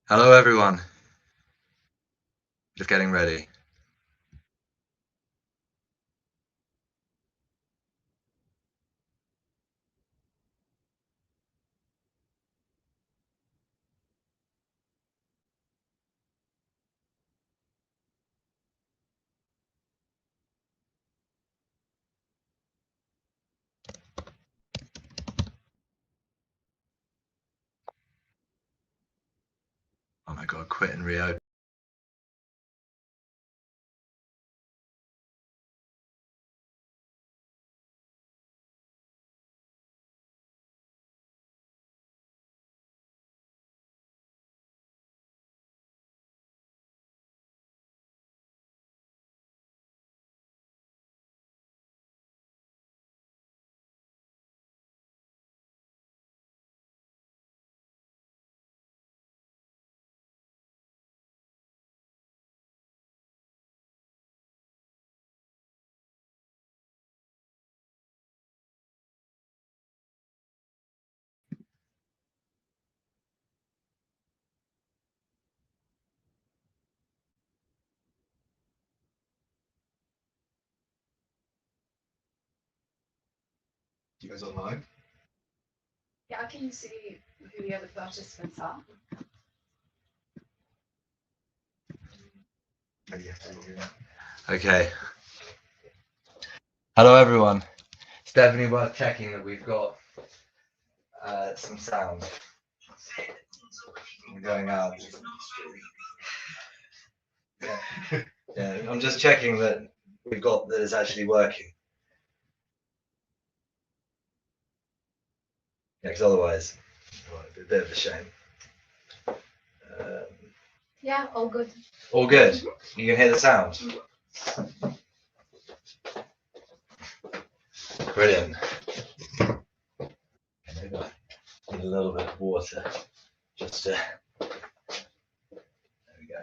Hello, everyone. Just getting ready. Oh my God, quit and reopen. You guys online? Yeah, can you see who the other participants are? Okay. Hello, everyone. It's definitely worth checking that we've got some sound going out. Yeah, I'm just checking that we've got that it's actually working. Yeah, because otherwise, it'd be a bit of a shame. Yeah, all good. All good. You can hear the sound. Brilliant. Maybe I need a little bit of water. Just there we go.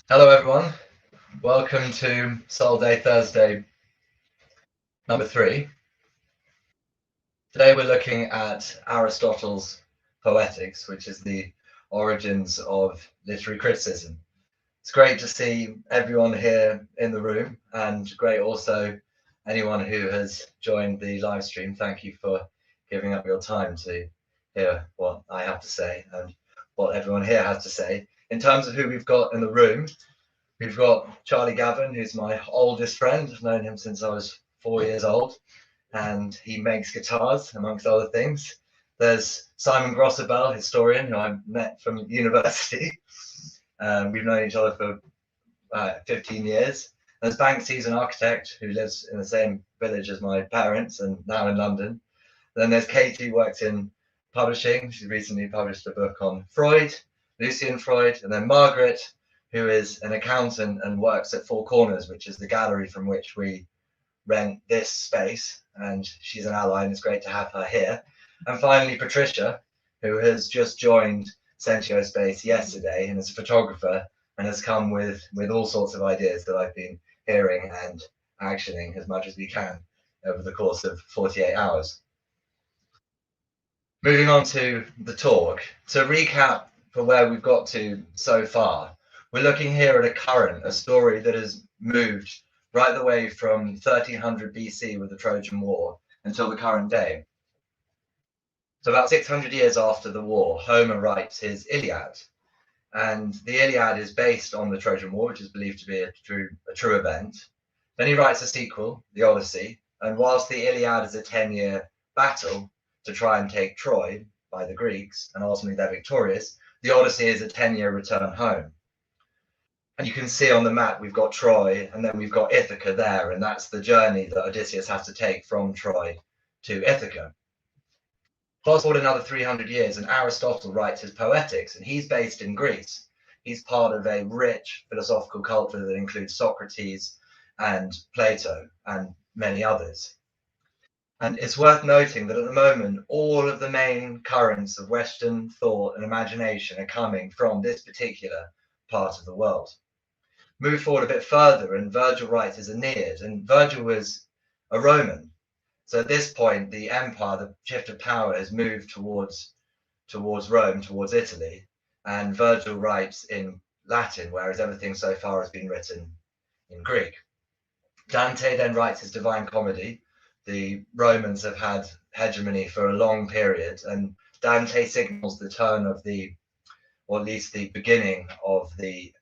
Hello, everyone. Welcome to Soulday Thursday number 3. Today we're looking at Aristotle's Poetics, which is the origins of literary criticism. It's great to see everyone here in the room, and great also anyone who has joined the live stream. Thank you for giving up your time to hear what I have to say and what everyone here has to say. In terms of who we've got in the room, we've got Charlie Gavin, who's my oldest friend. I've known him since I was 4 years old, and he makes guitars, amongst other things. There's Simon Grossabel, historian, who I met from university. We've known each other for 15 years. There's Banksy, who's an architect who lives in the same village as my parents and now in London. Then there's Katie, who works in publishing. She recently published a book on Freud, Lucian Freud. And then Margaret, who is an accountant and works at Four Corners, which is the gallery from which we rent this space. And she's an ally, and it's great to have her here. And finally, Patricia, who has just joined Sentio Space yesterday and is a photographer and has come with all sorts of ideas that I've been hearing and actioning as much as we can over the course of 48 hours. Moving on to the talk. To recap for where we've got to so far, we're looking here at a current, a story that has moved right the way from 1300 BC with the Trojan War until the current day. So about 600 years after the war, Homer writes his Iliad. And the Iliad is based on the Trojan War, which is believed to be a true event. Then he writes a sequel, the Odyssey. And whilst the Iliad is a 10-year battle to try and take Troy by the Greeks, and ultimately they're victorious, the Odyssey is a 10-year return home. And you can see on the map, we've got Troy, and then we've got Ithaca there, and that's the journey that Odysseus has to take from Troy to Ithaca. Fast forward another 300 years, and Aristotle writes his Poetics, and he's based in Greece. He's part of a rich philosophical culture that includes Socrates and Plato and many others. And it's worth noting that at the moment, all of the main currents of Western thought and imagination are coming from this particular part of the world. Move forward a bit further, and Virgil writes his Aeneid, and Virgil was a Roman. So at this point, the empire, the shift of power, has moved towards Rome, towards Italy, and Virgil writes in Latin, whereas everything so far has been written in Greek. Dante then writes his Divine Comedy. The Romans have had hegemony for a long period, and Dante signals the turn of or at least the beginning of the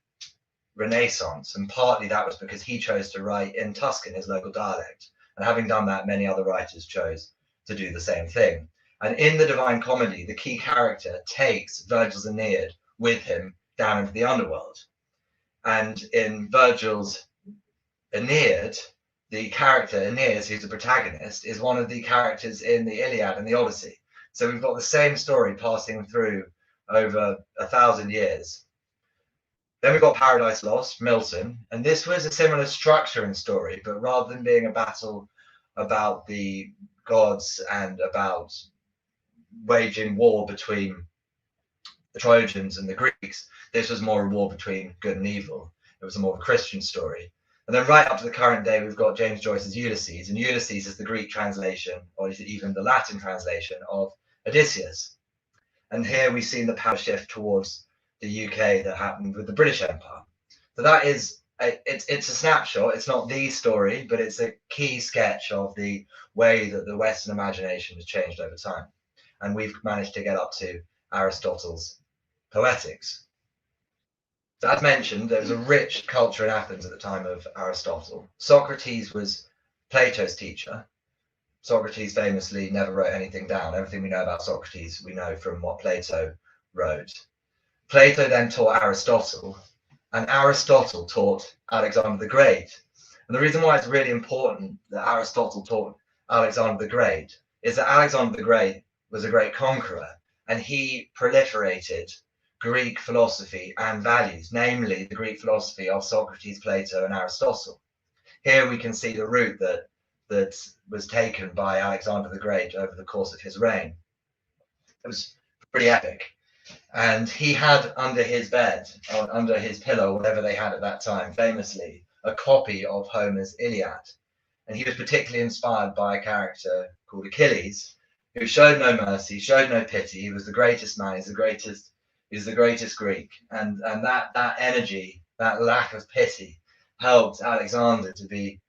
Renaissance, and partly that was because he chose to write in Tuscan, his local dialect, and having done that, many other writers chose to do the same thing. And in the Divine Comedy, the key character takes Virgil's Aeneid with him down into the underworld. And in Virgil's Aeneid, the character Aeneas, who's the protagonist, is one of the characters in the Iliad and the Odyssey. So we've got the same story passing through over 1,000 years. Then we've got Paradise Lost, Milton, and this was a similar structure and story, but rather than being a battle about the gods and about waging war between the Trojans and the Greeks, this was more a war between good and evil. It was a more of a Christian story. And then right up to the current day, we've got James Joyce's Ulysses, and Ulysses is the Greek translation, or even the Latin translation of Odysseus. And here we've seen the power shift towards the UK that happened with the British Empire. So that is it's a snapshot. It's not the story, but it's a key sketch of the way that the Western imagination has changed over time. And we've managed to get up to Aristotle's Poetics. So as mentioned, there was a rich culture in Athens at the time of Aristotle. Socrates was Plato's teacher. Socrates famously never wrote anything down. Everything we know about Socrates, we know from what Plato wrote. Plato then taught Aristotle, and Aristotle taught Alexander the Great. And the reason why it's really important that Aristotle taught Alexander the Great is that Alexander the Great was a great conqueror, and he proliferated Greek philosophy and values, namely the Greek philosophy of Socrates, Plato, and Aristotle. Here we can see the route that was taken by Alexander the Great over the course of his reign. It was pretty epic. And he had under his bed, or under his pillow, whatever they had at that time, famously, a copy of Homer's Iliad. And he was particularly inspired by a character called Achilles, who showed no mercy, showed no pity. He was the greatest man, he's the greatest Greek. And that energy, that lack of pity, helped Alexander to be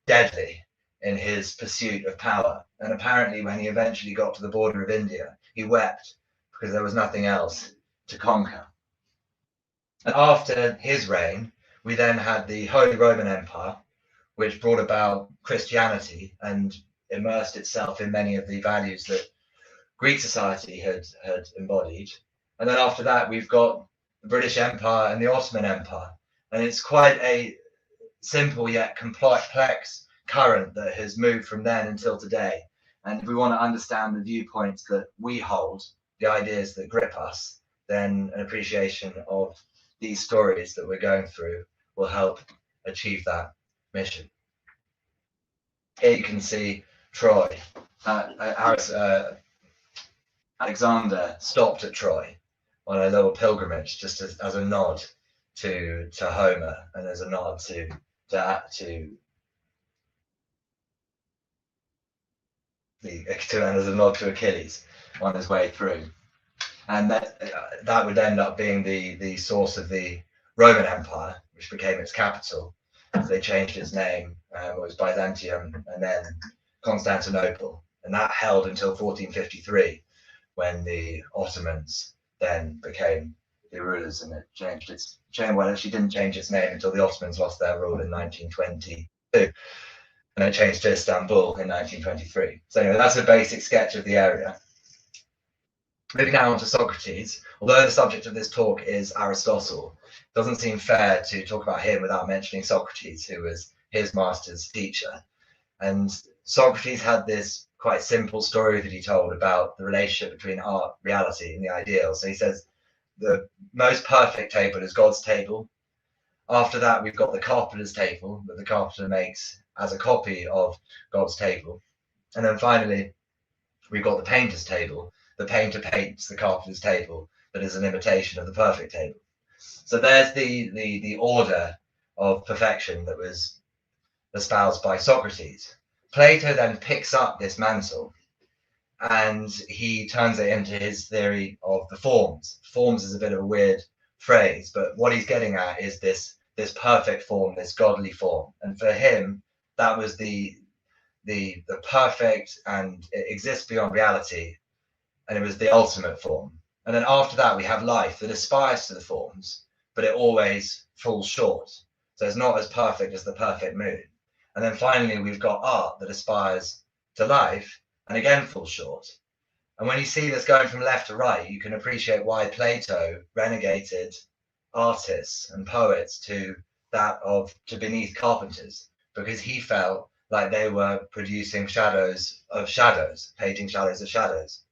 deadly in his pursuit of power. And apparently when he eventually got to the border of India, he wept because there was nothing else to conquer. And after his reign, we then had the Holy Roman Empire, which brought about Christianity and immersed itself in many of the values that Greek society had embodied. And then after that, we've got the British Empire and the Ottoman Empire. And it's quite a simple yet complex current that has moved from then until today. And if we want to understand the viewpoints that we hold, the ideas that grip us, then an appreciation of these stories that we're going through will help achieve that mission. Here you can see Troy. Alexander stopped at Troy on a little pilgrimage, just as a nod to Homer and as a nod to Achilles on his way through. And that would end up being the source of the Roman Empire, which became its capital. So they changed its name. It was Byzantium and then Constantinople. And that held until 1453, when the Ottomans then became the rulers, and it changed its name. Well, actually didn't change its name until the Ottomans lost their rule in 1922. And it changed to Istanbul in 1923. So anyway, that's a basic sketch of the area. Moving now on to Socrates, although the subject of this talk is Aristotle, it doesn't seem fair to talk about him without mentioning Socrates, who was his master's teacher. And Socrates had this quite simple story that he told about the relationship between art, reality, and the ideal. So he says the most perfect table is God's table. After that, we've got the carpenter's table that the carpenter makes as a copy of God's table. And then finally, we've got the painter's table. The painter paints the carpenter's table that is an imitation of the perfect table. So there's the order of perfection that was espoused by Socrates. Plato then picks up this mantle and he turns it into his theory of the forms. Forms is a bit of a weird phrase, but what he's getting at is this perfect form, this godly form. And for him, that was the perfect, and it exists beyond reality, and it was the ultimate form. And then after that, we have life that aspires to the forms, but it always falls short. So it's not as perfect as the perfect moon. And then finally, we've got art that aspires to life and again falls short. And when you see this going from left to right, you can appreciate why Plato renegated artists and poets to beneath carpenters, because he felt like they were producing shadows of shadows, painting shadows of shadows.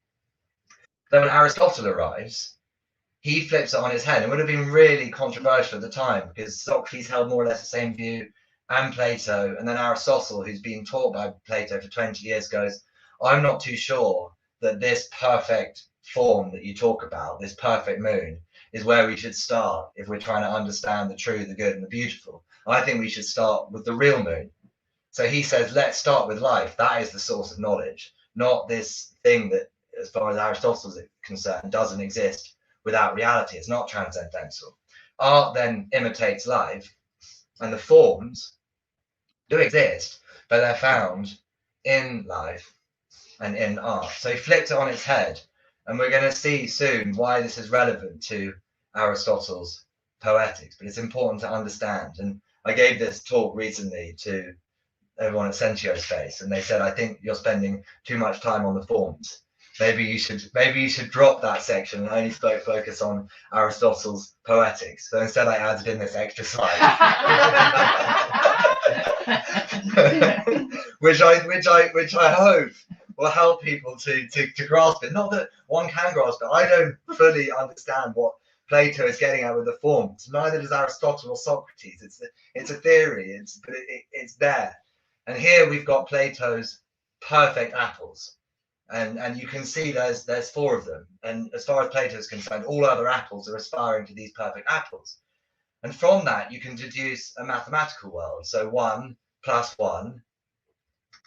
Then when Aristotle arrives, he flips it on his head. It would have been really controversial at the time because Socrates held more or less the same view, and Plato, and then Aristotle, who's been taught by Plato for 20 years, goes, I'm not too sure that this perfect form that you talk about, this perfect moon, is where we should start if we're trying to understand the true, the good, and the beautiful. I think we should start with the real moon. So he says, let's start with life. That is the source of knowledge, not this thing that, as far as Aristotle is concerned, doesn't exist without reality. It's not transcendental. Art then imitates life, and the forms do exist, but they're found in life and in art. So he flipped it on its head, and we're going to see soon why this is relevant to Aristotle's Poetics, but it's important to understand. And I gave this talk recently to everyone at Sentio's Space, and they said, I think you're spending too much time on the forms. Maybe you should drop that section and only focus on Aristotle's Poetics. So instead I added in this extra slide. which I hope will help people to grasp it. Not that one can grasp it. I don't fully understand what Plato is getting at with the forms. Neither does Aristotle or Socrates. It's a theory. But it's there. And here we've got Plato's perfect apples. And you can see there's four of them. And as far as Plato is concerned, all other apples are aspiring to these perfect apples. And from that, you can deduce a mathematical world. So 1 + 1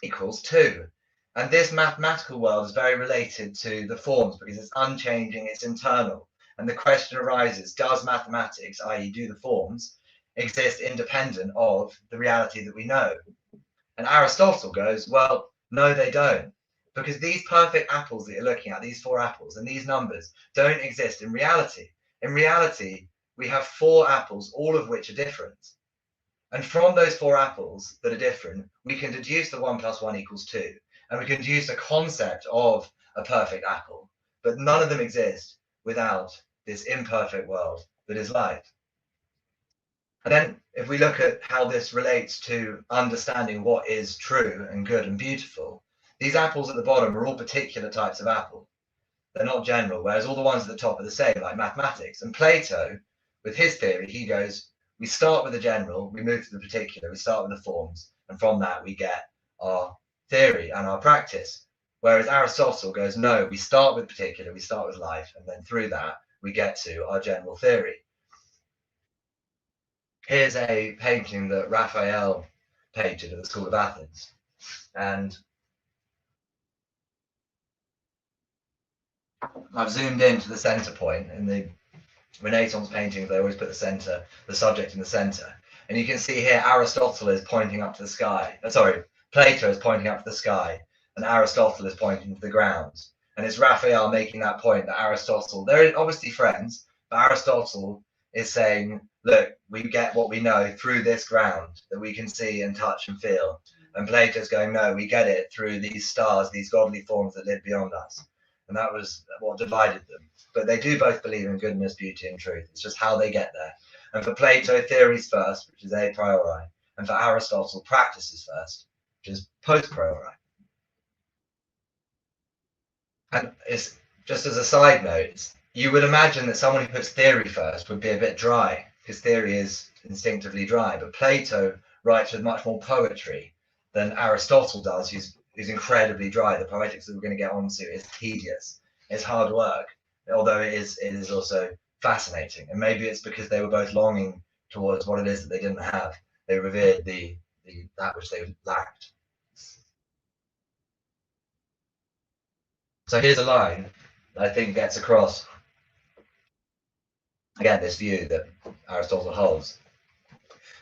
= 2. And this mathematical world is very related to the forms because it's unchanging, it's internal. And the question arises, does mathematics, i.e. do the forms, exist independent of the reality that we know? And Aristotle goes, well, no, they don't. Because these perfect apples that you're looking at, these 4 apples and these numbers, don't exist in reality. In reality, we have 4 apples, all of which are different. And from those 4 apples that are different, we can deduce that 1 + 1 = 2. And we can deduce a concept of a perfect apple. But none of them exist without this imperfect world that is life. And then if we look at how this relates to understanding what is true and good and beautiful, these apples at the bottom are all particular types of apple. They're not general, whereas all the ones at the top are the same, like mathematics. And Plato, with his theory, he goes, we start with the general, we move to the particular, we start with the forms, and from that we get our theory and our practice. Whereas Aristotle goes, no, we start with particular, we start with life, and then through that we get to our general theory. Here's a painting that Raphael painted at the School of Athens. And I've zoomed in to the center point. In the Renaissance paintings, they always put the subject in the center. And you can see here Aristotle is pointing up to the sky. Plato is pointing up to the sky, and Aristotle is pointing to the ground. And it's Raphael making that point that Aristotle, they're obviously friends, but Aristotle is saying, look, we get what we know through this ground that we can see and touch and feel. And Plato's going, no, we get it through these stars, these godly forms that live beyond us. And that was what divided them. But they do both believe in goodness, beauty, and truth. It's just how they get there. And for Plato, theories first, which is a priori. And for Aristotle, practices first, which is post priori. And it's just as a side note, you would imagine that someone who puts theory first would be a bit dry, because theory is instinctively dry. But Plato writes with much more poetry than Aristotle does, who's incredibly dry. The Poetics that we're going to get onto is tedious. It's hard work, although it is also fascinating. And maybe it's because they were both longing towards what it is that they didn't have. They revered that which they lacked. So here's a line that I think gets across, again, this view that Aristotle holds.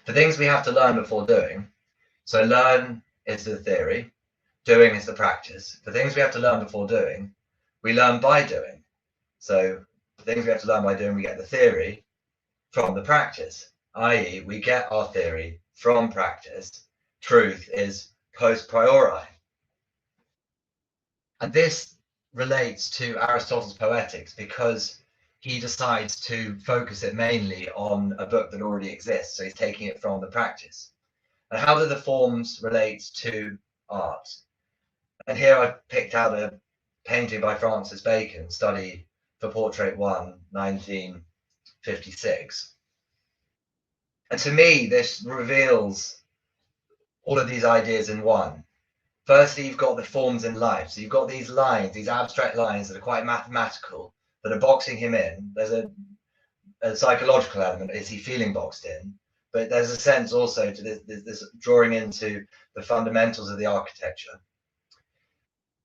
The things we have to learn before doing. So learn is the theory, doing is the practice. The things we have to learn before doing, we learn by doing. So the things we have to learn by doing, we get the theory from the practice, i.e. we get our theory from practice. Truth is post priori. And this relates to Aristotle's Poetics because he decides to focus it mainly on a book that already exists. So he's taking it from the practice. And how do the forms relate to art? And here I picked out a painting by Francis Bacon, Study for Portrait 1, 1956. And to me, this reveals all of these ideas in one. Firstly, you've got the forms in life. So you've got these lines, these abstract lines that are quite mathematical, that are boxing him in. There's a psychological element. Is he feeling boxed in? But there's a sense also to this drawing into the fundamentals of the architecture.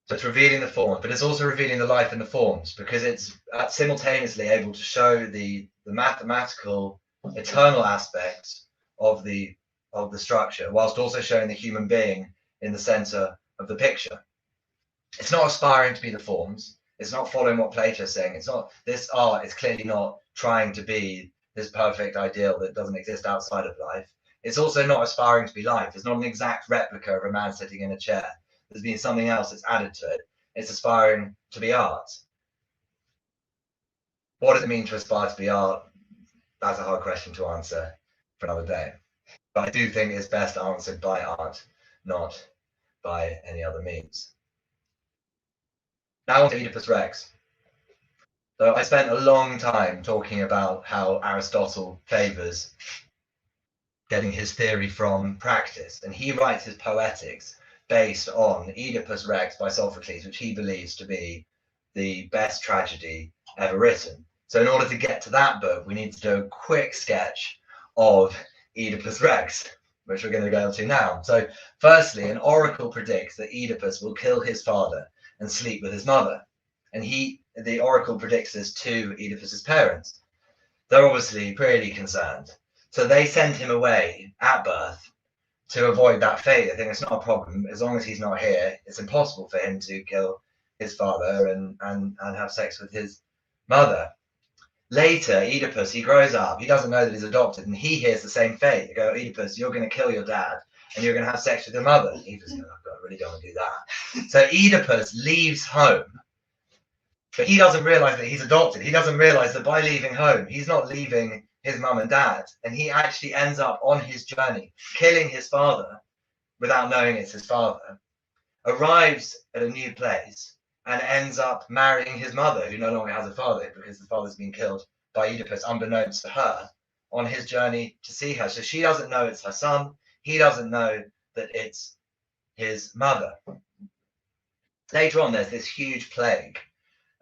So it's revealing the forms, but it's also revealing the life in the forms, because it's simultaneously able to show the mathematical, eternal aspects of the structure, whilst also showing the human being in the center of the picture. It's not aspiring to be the forms. It's not following what Plato is saying. It's not, this art is clearly not trying to be this perfect ideal that doesn't exist outside of life. It's also not aspiring to be life. It's not an exact replica of a man sitting in a chair. There's been something else that's added to it. It's aspiring to be art. What does it mean to aspire to be art? That's a hard question to answer for another day. But I do think it's best answered by art, not by any other means. Now on to Oedipus Rex. So I spent a long time talking about how Aristotle favors getting his theory from practice, and he writes his Poetics based on Oedipus Rex by Socrates, which he believes to be the best tragedy ever written. So in order to get to that book, we need to do a quick sketch of Oedipus Rex, which we're going to go into now. So firstly, an oracle predicts that Oedipus will kill his father and sleep with his mother. And the oracle predicts this to Oedipus's parents. They're obviously pretty concerned. So they send him away at birth to avoid that fate. I think it's not a problem. As long as he's not here, it's impossible for him to kill his father and have sex with his mother. Later, Oedipus, he grows up. He doesn't know that he's adopted, and he hears the same fate. They go, Oedipus, you're going to kill your dad, and you're going to have sex with your mother. Oedipus goes, I really don't want to do that. So Oedipus leaves home, but he doesn't realize that he's adopted. He doesn't realize that by leaving home, he's not leaving his mum and dad, and he actually ends up on his journey, killing his father without knowing it's his father, arrives at a new place, and ends up marrying his mother, who no longer has a father because the father's been killed by Oedipus, unbeknownst to her, on his journey to see her. So she doesn't know it's her son. He doesn't know that it's his mother. Later on, there's this huge plague,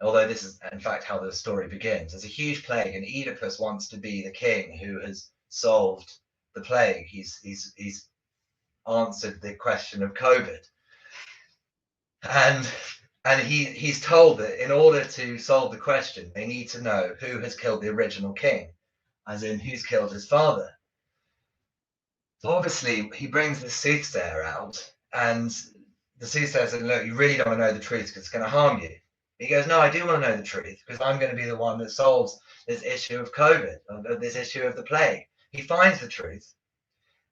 although this is, in fact, how the story begins. There's a huge plague, and Oedipus wants to be the king who has solved the plague. He's answered the question of COVID. And he's told that in order to solve the question, they need to know who has killed the original king, as in who's killed his father. So obviously, he brings the soothsayer out, and the soothsayer says, look, you really don't want to know the truth because it's going to harm you. He goes, no, I do want to know the truth because I'm going to be the one that solves this issue of COVID, this issue of the plague. He finds the truth,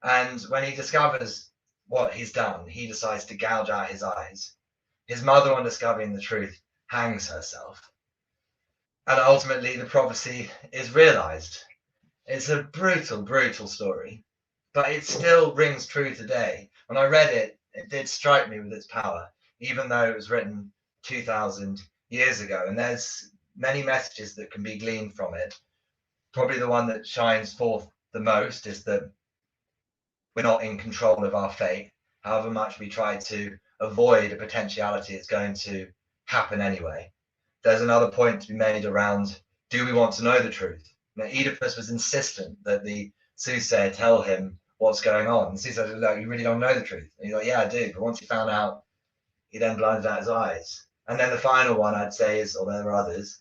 and when he discovers what he's done, he decides to gouge out his eyes. His mother, on discovering the truth, hangs herself. And ultimately, the prophecy is realized. It's a brutal, brutal story, but it still rings true today. When I read it, it did strike me with its power, even though it was written 2,000 years ago. And there's many messages that can be gleaned from it. Probably the one that shines forth the most is that we're not in control of our fate, however much we try to avoid a potentiality it's going to happen anyway. There's another point to be made around do we want to know the truth? Now, Oedipus was insistent that the soothsayer tell him what's going on. The soothsayer was like, you really don't know the truth. And he's like, yeah, I do. But once he found out, he then blinded out his eyes. And then the final one I'd say is, or there are others,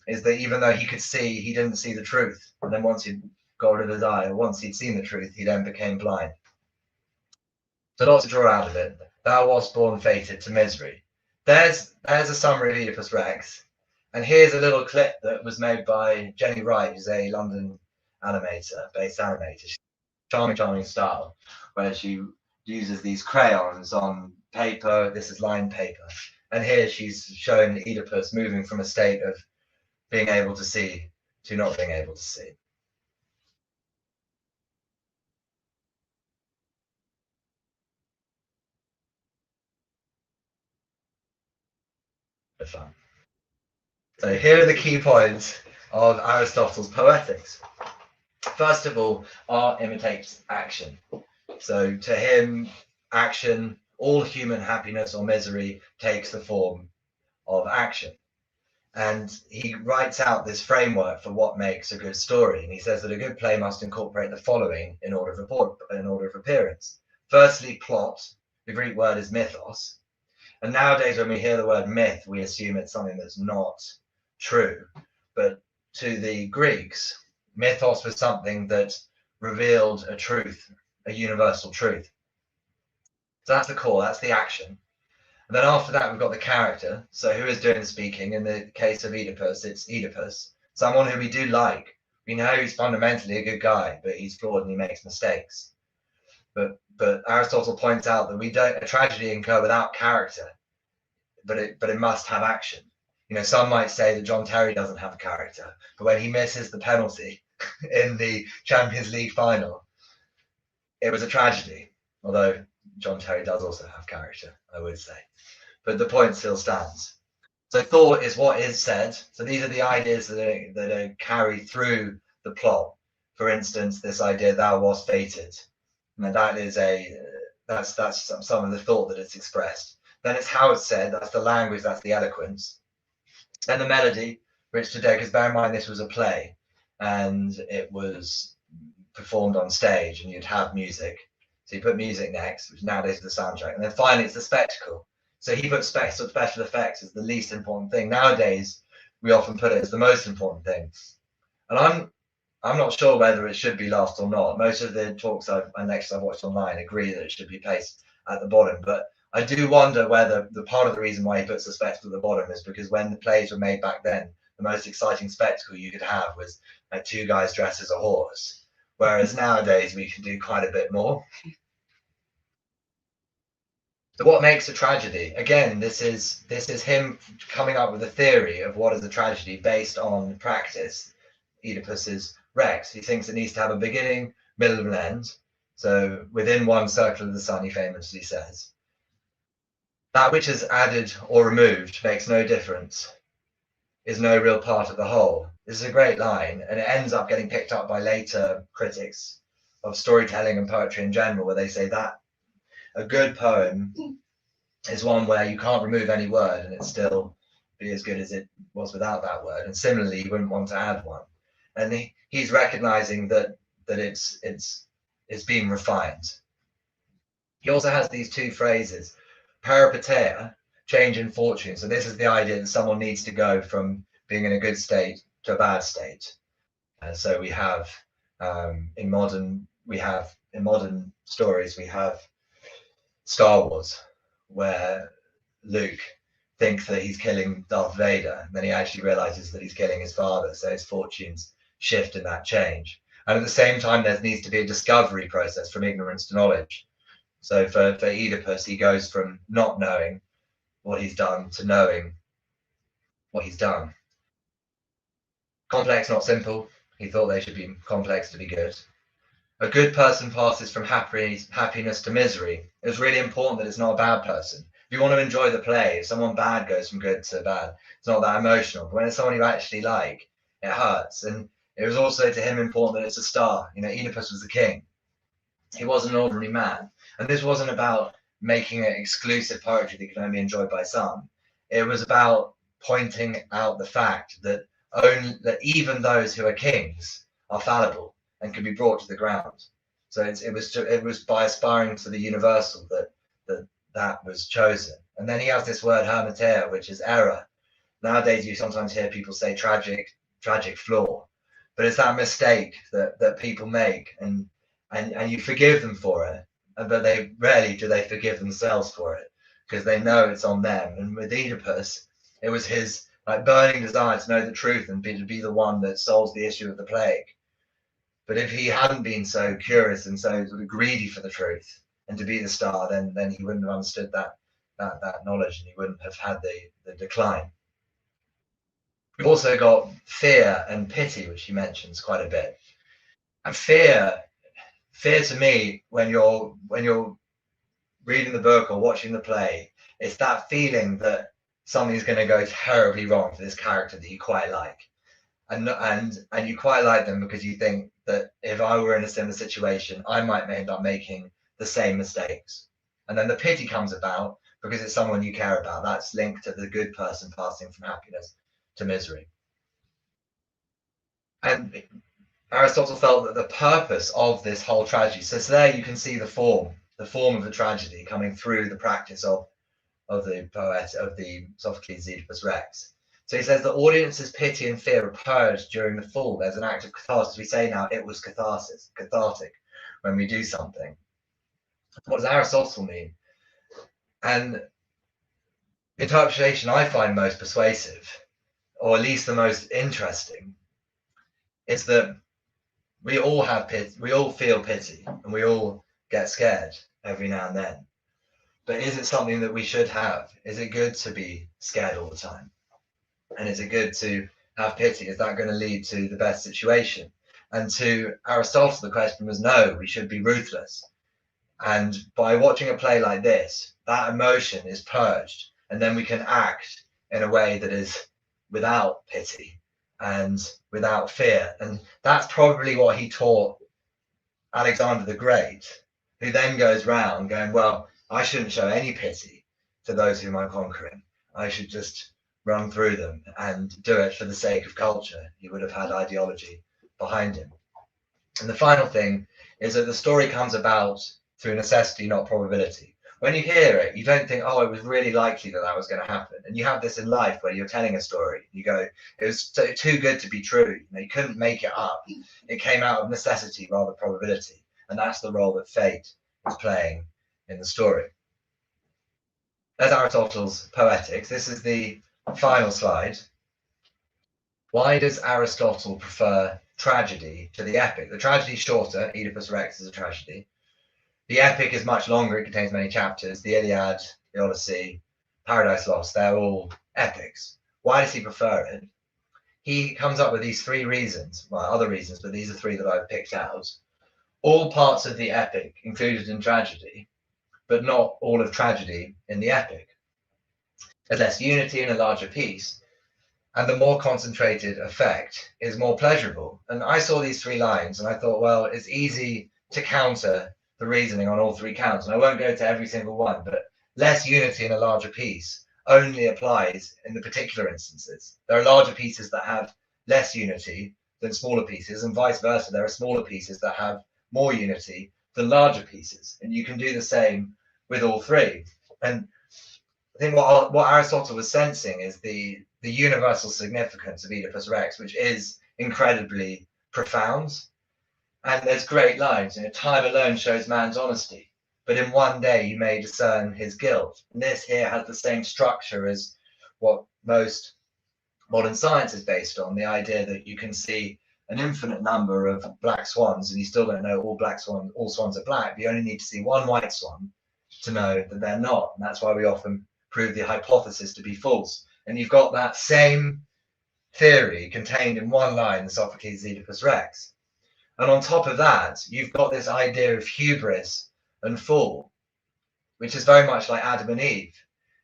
is that even though he could see, he didn't see the truth. And then once he'd got rid of his eye, or once he'd seen the truth, he then became blind. So lots to draw out of it. Thou wast born fated to misery. There's a summary of Oedipus Rex. And here's a little clip that was made by Jenny Wright, who's a London based animator. Charming style, where she uses these crayons on paper. This is lined paper. And here she's showing Oedipus moving from a state of being able to see to not being able to see. Fun. So here are the key points of Aristotle's Poetics. First of all, art imitates action. So to him, action, all human happiness or misery takes the form of action. And he writes out this framework for what makes a good story. And he says that a good play must incorporate the following in order of appearance. Firstly, plot. The Greek word is mythos. And nowadays, when we hear the word myth, we assume it's something that's not true. But to the Greeks, mythos was something that revealed a truth, a universal truth. So that's the core, that's the action. And then after that, we've got the character. So who is doing the speaking? In the case of Oedipus, it's Oedipus, someone who we do like. We know he's fundamentally a good guy, but he's flawed and he makes mistakes. But Aristotle points out that a tragedy can go without character, but it must have action. You know, some might say that John Terry doesn't have a character, but when he misses the penalty in the Champions League final, it was a tragedy. Although John Terry does also have character, I would say. But the point still stands. So thought is what is said. So these are the ideas that are carried through the plot. For instance, this idea, thou wast fated. And that is that's some of the thought that it's expressed. Then it's how it's said, that's the language, that's the eloquence. Then the melody, which today, because bear in mind this was a play and it was performed on stage and you'd have music. So you put music next, which nowadays is the soundtrack. And then finally it's the spectacle. So he put special effects as the least important thing. Nowadays, we often put it as the most important thing. And I'm not sure whether it should be last or not. Most of the talks and lectures I've watched online agree that it should be placed at the bottom. But I do wonder whether the part of the reason why he puts the spectacle at the bottom is because when the plays were made back then, the most exciting spectacle you could have was like two guys dressed as a horse. Whereas nowadays we can do quite a bit more. So what makes a tragedy? Again, this is him coming up with a theory of what is a tragedy based on practice. Oedipus's Rex. He thinks it needs to have a beginning, middle, and end. So within one circle of the sun, he famously says, that which is added or removed makes no difference, is no real part of the whole. This is a great line, and it ends up getting picked up by later critics of storytelling and poetry in general, where they say that a good poem is one where you can't remove any word and it still be as good as it was without that word. And similarly, you wouldn't want to add one. And he's recognizing that it's being refined. He also has these two phrases, peripeteia, change in fortune. So this is the idea that someone needs to go from being in a good state to a bad state. And so we have in modern stories, we have Star Wars, where Luke thinks that he's killing Darth Vader, and then he actually realizes that he's killing his father. So his fortunes shift in that change. And at the same time, there needs to be a discovery process from ignorance to knowledge. So for Oedipus, he goes from not knowing what he's done to knowing what he's done. Complex, not simple. He thought they should be complex to be good. A good person passes from happiness to misery. It's really important that it's not a bad person. If you want to enjoy the play, if someone bad goes from good to bad, it's not that emotional. But when it's someone you actually like, it hurts. And it was also to him important that it's a star. You know, Oedipus was the king. He wasn't an ordinary man. And this wasn't about making it exclusive poetry that could only be enjoyed by some. It was about pointing out the fact that only that even those who are kings are fallible and can be brought to the ground. So it was by aspiring to the universal that was chosen. And then he has this word hermetia, which is error. Nowadays, you sometimes hear people say tragic flaw, but it's that mistake that people make, and you forgive them for it, but they rarely do they forgive themselves for it because they know it's on them. And with Oedipus, it was his like burning desire to know the truth and to be the one that solves the issue of the plague. But if he hadn't been so curious and so sort of greedy for the truth and to be the star, then he wouldn't have understood that knowledge, and he wouldn't have had the decline. We've also got fear and pity, which he mentions quite a bit. And fear to me, when you're reading the book or watching the play, it's that feeling that something's going to go terribly wrong for this character that you quite like, and you quite like them because you think that if I were in a similar situation, I might end up making the same mistakes. And then the pity comes about because it's someone you care about. That's linked to the good person passing from happiness to misery. And Aristotle felt that the purpose of this whole tragedy, so there you can see the form of the tragedy coming through the practice of the Sophocles' Oedipus Rex. So he says the audience's pity and fear are purged during the fall. There's an act of catharsis. We say now it was cathartic when we do something. What does Aristotle mean? And the interpretation I find most persuasive, or at least the most interesting, is that we all have pity, we all feel pity, and we all get scared every now and then. But is it something that we should have? Is it good to be scared all the time? And is it good to have pity? Is that going to lead to the best situation? And to Aristotle, the question was no, we should be ruthless. And by watching a play like this, that emotion is purged, and then we can act in a way that is without pity and without fear. And that's probably what he taught Alexander the Great, who then goes round going, well, I shouldn't show any pity to those whom I'm conquering. I should just run through them and do it for the sake of culture. He would have had ideology behind him. And the final thing is that the story comes about through necessity, not probability. When you hear it, you don't think, oh, it was really likely that was going to happen. And you have this in life where you're telling a story. You go, it was too good to be true. You couldn't make it up. It came out of necessity rather than probability. And that's the role that fate is playing in the story. There's Aristotle's Poetics. This is the final slide. Why does Aristotle prefer tragedy to the epic? The tragedy is shorter. Oedipus Rex is a tragedy. The epic is much longer. It contains many chapters. The Iliad, the Odyssey, Paradise Lost, they're all epics. Why does he prefer it? He comes up with these three reasons, well, other reasons, but these are three that I've picked out. All parts of the epic included in tragedy, but not all of tragedy in the epic. There's less unity in a larger piece, and the more concentrated effect is more pleasurable. And I saw these three lines and I thought, well, it's easy to counter the reasoning on all three counts. And I won't go to every single one, but less unity in a larger piece only applies in the particular instances. There are larger pieces that have less unity than smaller pieces, and vice versa. There are smaller pieces that have more unity than larger pieces. And you can do the same with all three. And I think what Aristotle was sensing is the universal significance of Oedipus Rex, which is incredibly profound. And there's great lines. Time alone shows man's honesty, but in one day you may discern his guilt. And this here has the same structure as what most modern science is based on, the idea that you can see an infinite number of black swans and you still don't know all swans are black. You only need to see one white swan to know that they're not. And that's why we often prove the hypothesis to be false. And you've got that same theory contained in one line in Sophocles' Oedipus Rex. And on top of that, you've got this idea of hubris and fall, which is very much like Adam and Eve.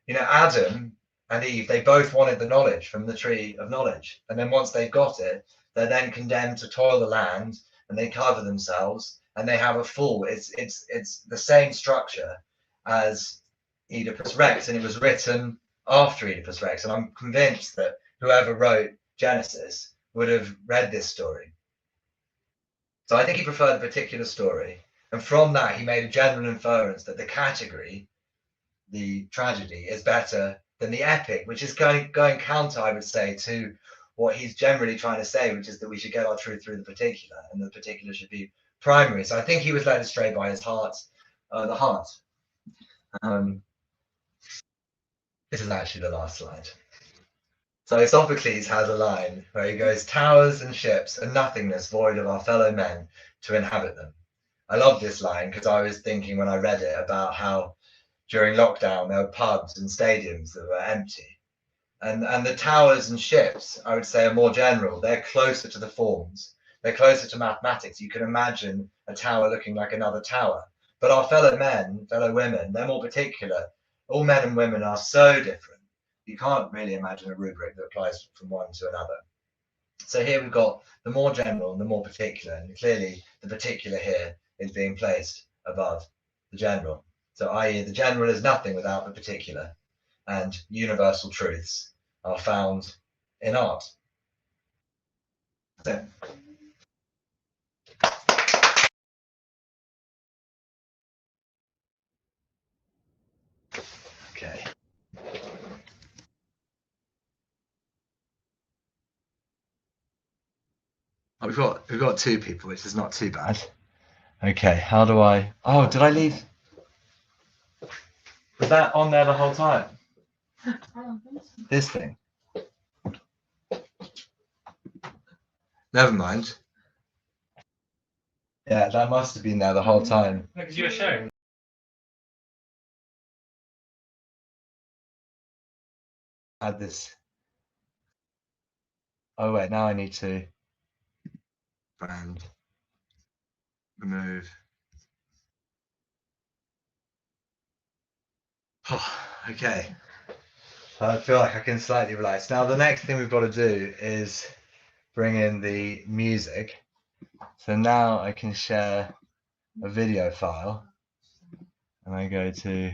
Adam and Eve, they both wanted the knowledge from the tree of knowledge. And then once they've got it, they're then condemned to toil the land and they cover themselves and they have a fall. It's the same structure as Oedipus Rex, and it was written after Oedipus Rex. And I'm convinced that whoever wrote Genesis would have read this story. So I think he preferred a particular story, and from that he made a general inference that the category, the tragedy, is better than the epic, which is going counter, I would say, to what he's generally trying to say, which is that we should get our truth through the particular, and the particular should be primary. So I think he was led astray by his heart, the heart. This is actually the last slide. So Sophocles has a line where he goes, "Towers and ships and nothingness void of our fellow men to inhabit them." I love this line because I was thinking when I read it about how during lockdown there were pubs and stadiums that were empty. And the towers and ships, I would say, are more general. They're closer to the forms. They're closer to mathematics. You can imagine a tower looking like another tower. But our fellow men, fellow women, they're more particular. All men and women are so different. You can't really imagine a rubric that applies from one to another. So here we've got the more general and the more particular. And clearly the particular here is being placed above the general. So i.e. the general is nothing without the particular. And universal truths are found in art. So, okay. Oh, we've got two people, which is not too bad. Okay, how do I? Oh, did I leave? Was that on there the whole time? This thing. Never mind. Yeah, that must have been there the whole time. Because you were showing. Add this. Oh wait, now I need to brand remove. Oh, okay. I feel like I can slightly relax. Now the next thing we've got to do is bring in the music. So now I can share a video file, and I go to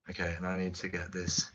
okay, and I need to get this.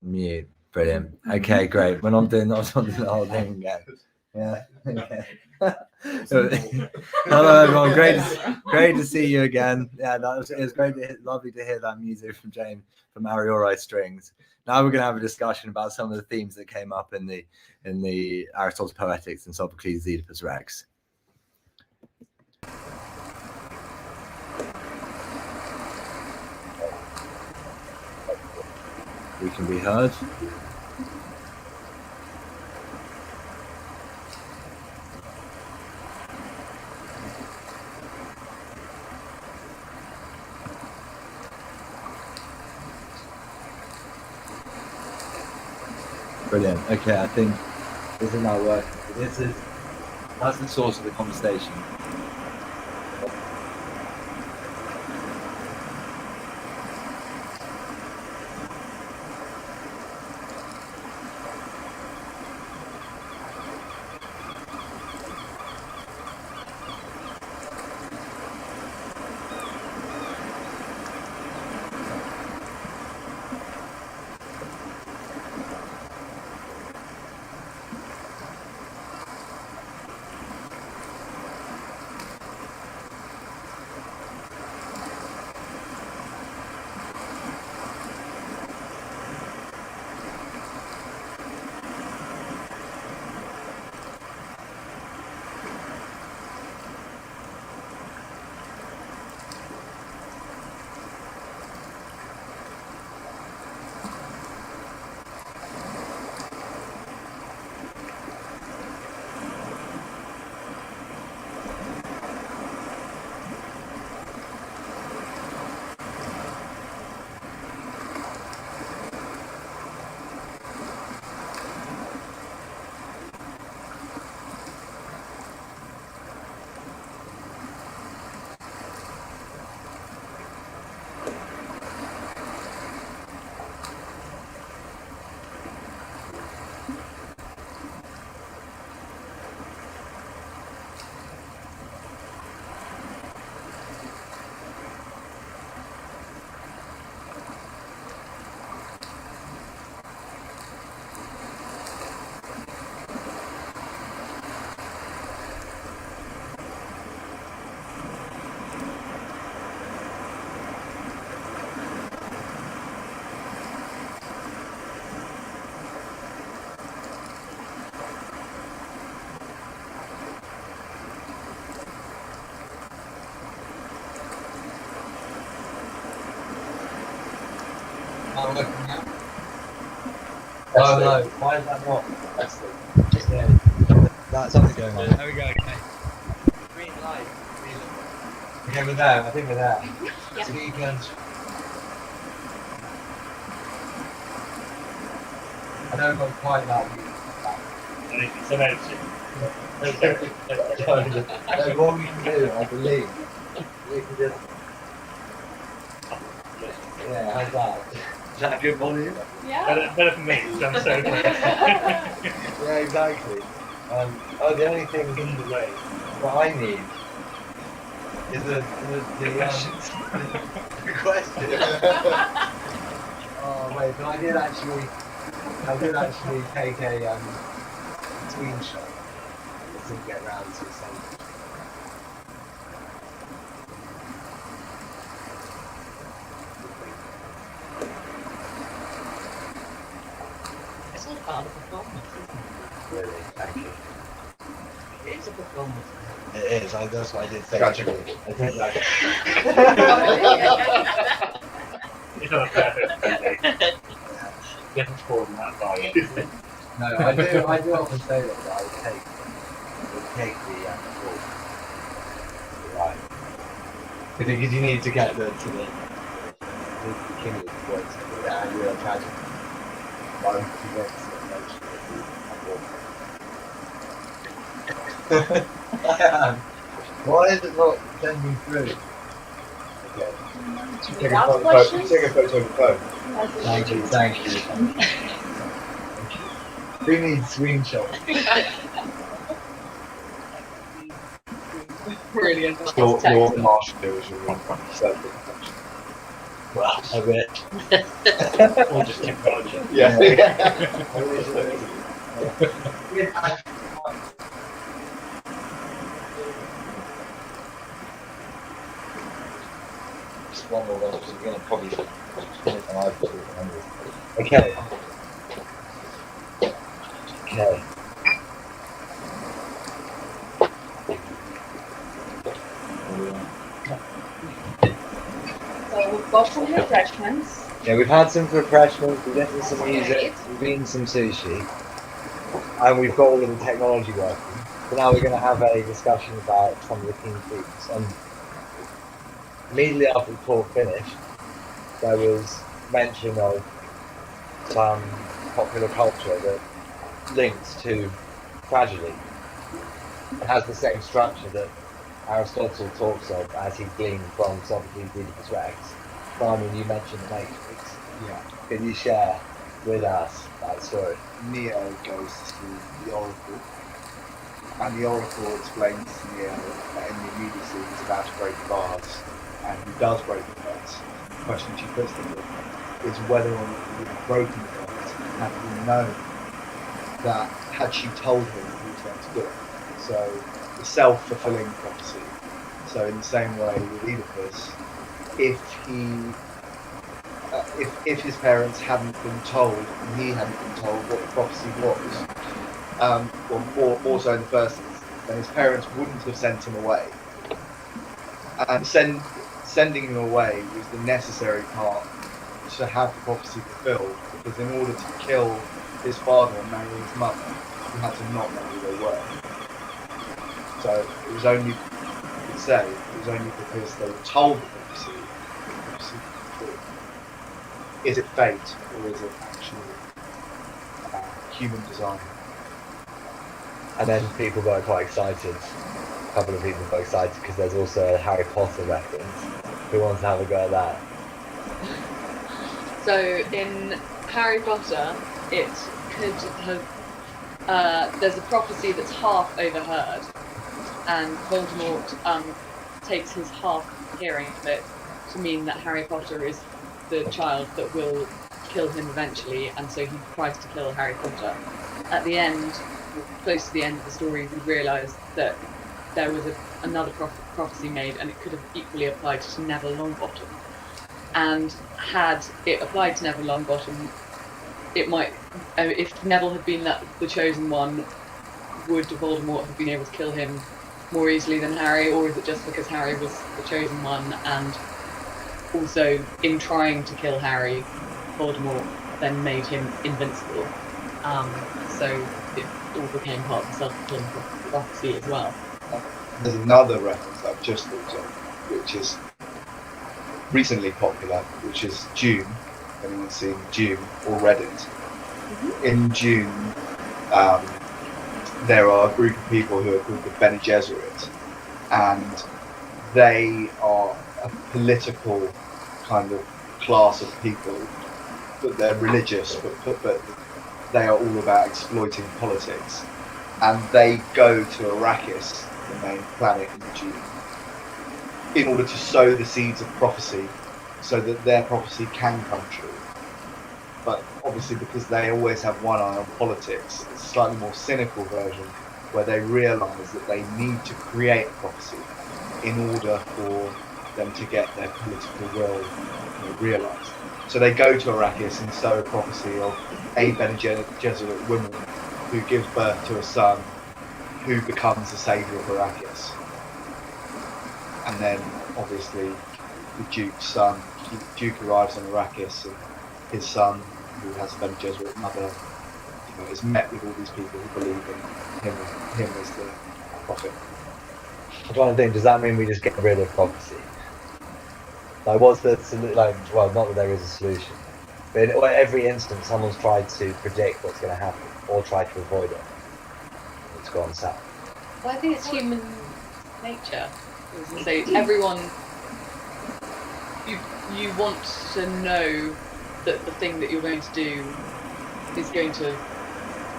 Mute. Brilliant. Okay, great. We're not doing the whole thing again. Yeah. Okay. Hello, everyone. Great to see you again. Yeah, it was great. Lovely to hear that music from James from Ariori Strings. Now we're going to have a discussion about some of the themes that came up in the Aristotle's Poetics and Socrates' Oedipus Rex. We can be heard. Brilliant. Okay, I think this is now working. That's the source of the conversation. Oh no, why is that not? That's something going on. There we go, okay. Green light. Okay, we're there. I think we're there. Yeah. So you can... I don't know quite that. So what we can do, I believe, we can just... Yeah, how's that? Is that a good volume? Yeah. Better for me, because I'm so Yeah, exactly. The only thing in the way, what I need is the question. Oh wait, but I did actually take a screenshot. I didn't get round to sending. It's all part of the performance, isn't it? Really, thank you. It is a performance. It is. That's what I did say. Gotcha. I think that. It's not a perfect. You haven't fallen that far yet. No, I do often say that I would take the ball. Right. Because you need to get the king of the points of the real tragedy. But I'm convinced that eventually I am. Why is it not sending through? Okay. Take a photo of the phone. Thank you. Who needs screenshots? Brilliant. Your last video was your 1.7. Well, a bit. or just technology. Yeah. Just one more because we're going to probably Okay. Okay. So we've got some refreshments. Yeah, we've had some refreshments, we've listened to some music, we've eaten some sushi, and we've got all of the technology working. So now we're going to have a discussion about some of the key themes. And immediately after the talk finished, there was mention of some popular culture that links to tragedy. It has the same structure that Aristotle talks of as he gleaned from Socrates' Oedipus Rex. Simon, you mentioned the Matrix. Yeah. Can you share with us that story? Neo goes to the Oracle, and the Oracle explains to Neo that in the immediacy he's about to break the vase, and he does break the vase. The question she puts to him is whether or not he would have broken the vase had he known that, had she told him he was going to do it. So the self-fulfilling prophecy. So in the same way with Oedipus, if his parents hadn't been told, and he hadn't been told what the prophecy was, or more so in the first instance, then his parents wouldn't have sent him away. And sending him away was the necessary part to have the prophecy fulfilled, because in order to kill his father and marry his mother, he had to not know who they were. So it was only, you could say, it was only because they were told the prophecy fulfilled. Is it fate, or is it actually human design? And then people got quite excited. A couple of people got excited because there's also a Harry Potter reference. Who wants to have a go at that? So in Harry Potter, it could have. There's a prophecy that's half overheard, and Voldemort takes his half hearing of it to mean that Harry Potter is the child that will kill him eventually, and so he tries to kill Harry Potter. At the end, close to the end of the story, we realise that there was another prophecy made, and it could have equally applied to Neville Longbottom. And had it applied to Neville Longbottom, it might, if Neville had been the chosen one, would Voldemort have been able to kill him more easily than Harry, or is it just because Harry was the chosen one, and also in trying to kill Harry, Voldemort then made him invincible? So it all became part of the self-fulfilling prophecy as well. There's another reference that I've just thought of, which is recently popular, which is Dune. If anyone's seen Dune or read it. Mm-hmm. In Dune, there are a group of people who are called the Bene Gesserit, and they are a political kind of class of people, but they're religious, but they are all about exploiting politics, and they go to Arrakis, the main planet in Dune, in order to sow the seeds of prophecy so that their prophecy can come true. But obviously, because they always have one eye on politics, it's a slightly more cynical version where they realise that they need to create a prophecy in order for them to get their political will realised. So they go to Arrakis and sow a prophecy of a Bene Gesserit woman who gives birth to a son who becomes the saviour of Arrakis. And then, obviously, the Duke arrives on Arrakis, and his son, who has a Bene Gesserit mother, is met with all these people who believe in him as the prophet. I'm trying to think, does that mean we just get rid of prophecy? Like, what's the solution? Like, well, not that there is a solution, but in every instance, someone's tried to predict what's going to happen or tried to avoid it. It's gone south. Well, I think it's human nature. I was going to say, everyone, you want to know that the thing that you're going to do is going to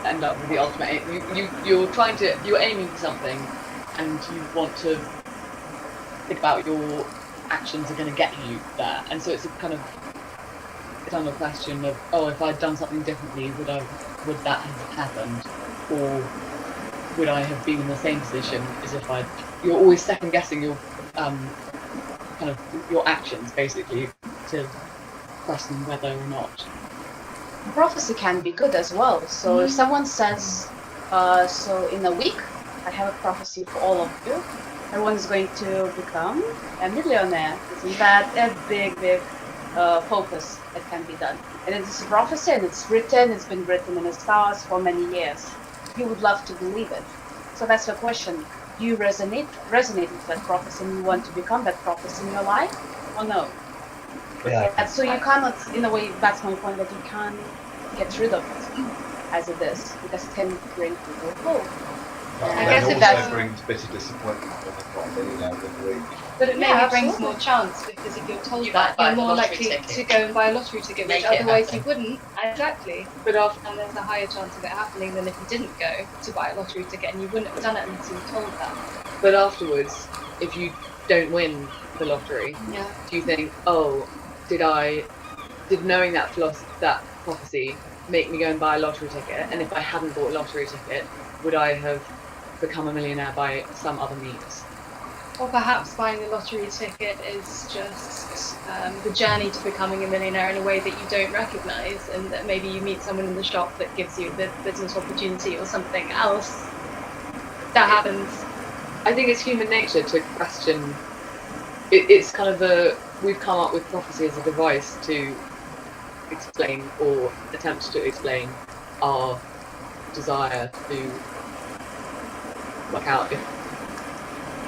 end up with the ultimate aim. You're aiming for something, and you want to think about your actions are going to get you there. And so it's a kind of eternal question of, oh, if I'd done something differently, would that have happened, or would I have been in the same position as if you're always second guessing your kind of your actions, basically, to question whether or not. Prophecy can be good as well. So if someone says, so in a week, I have a prophecy for all of you. Everyone's going to become a millionaire. Isn't that a big focus that can be done? And it's a prophecy, and it's been written in the stars for many years. You would love to believe it. So that's the question. Do you resonate with that prophecy and you want to become that prophecy in your life, or no? Yeah. And so you cannot, in a way, that's my point, that you can't get rid of it as it is, because it can bring people hope. And I then guess if also that's- brings bitter disappointment when they've got a millionaire within the week. But it maybe Yeah, brings absolutely. more chance, because if you're told You that, might buy you're the more lottery likely ticket. to go and buy a lottery ticket, which Make it otherwise you happen. wouldn't. Exactly. And there's a higher chance of it happening than if you didn't go to buy a lottery ticket, and you wouldn't have done it unless you were told that. But afterwards, if you don't win the lottery, Yeah. do you think, oh, did knowing that prophecy make me go and buy a lottery ticket? And if I hadn't bought a lottery ticket, would I have become a millionaire by some other means? Or perhaps buying a lottery ticket is just the journey to becoming a millionaire in a way that you don't recognise, and that maybe you meet someone in the shop that gives you the business opportunity or something else. That happens. I think it's human nature to question. It's kind of we've come up with prophecy as a device to explain or attempt to explain our desire to work out if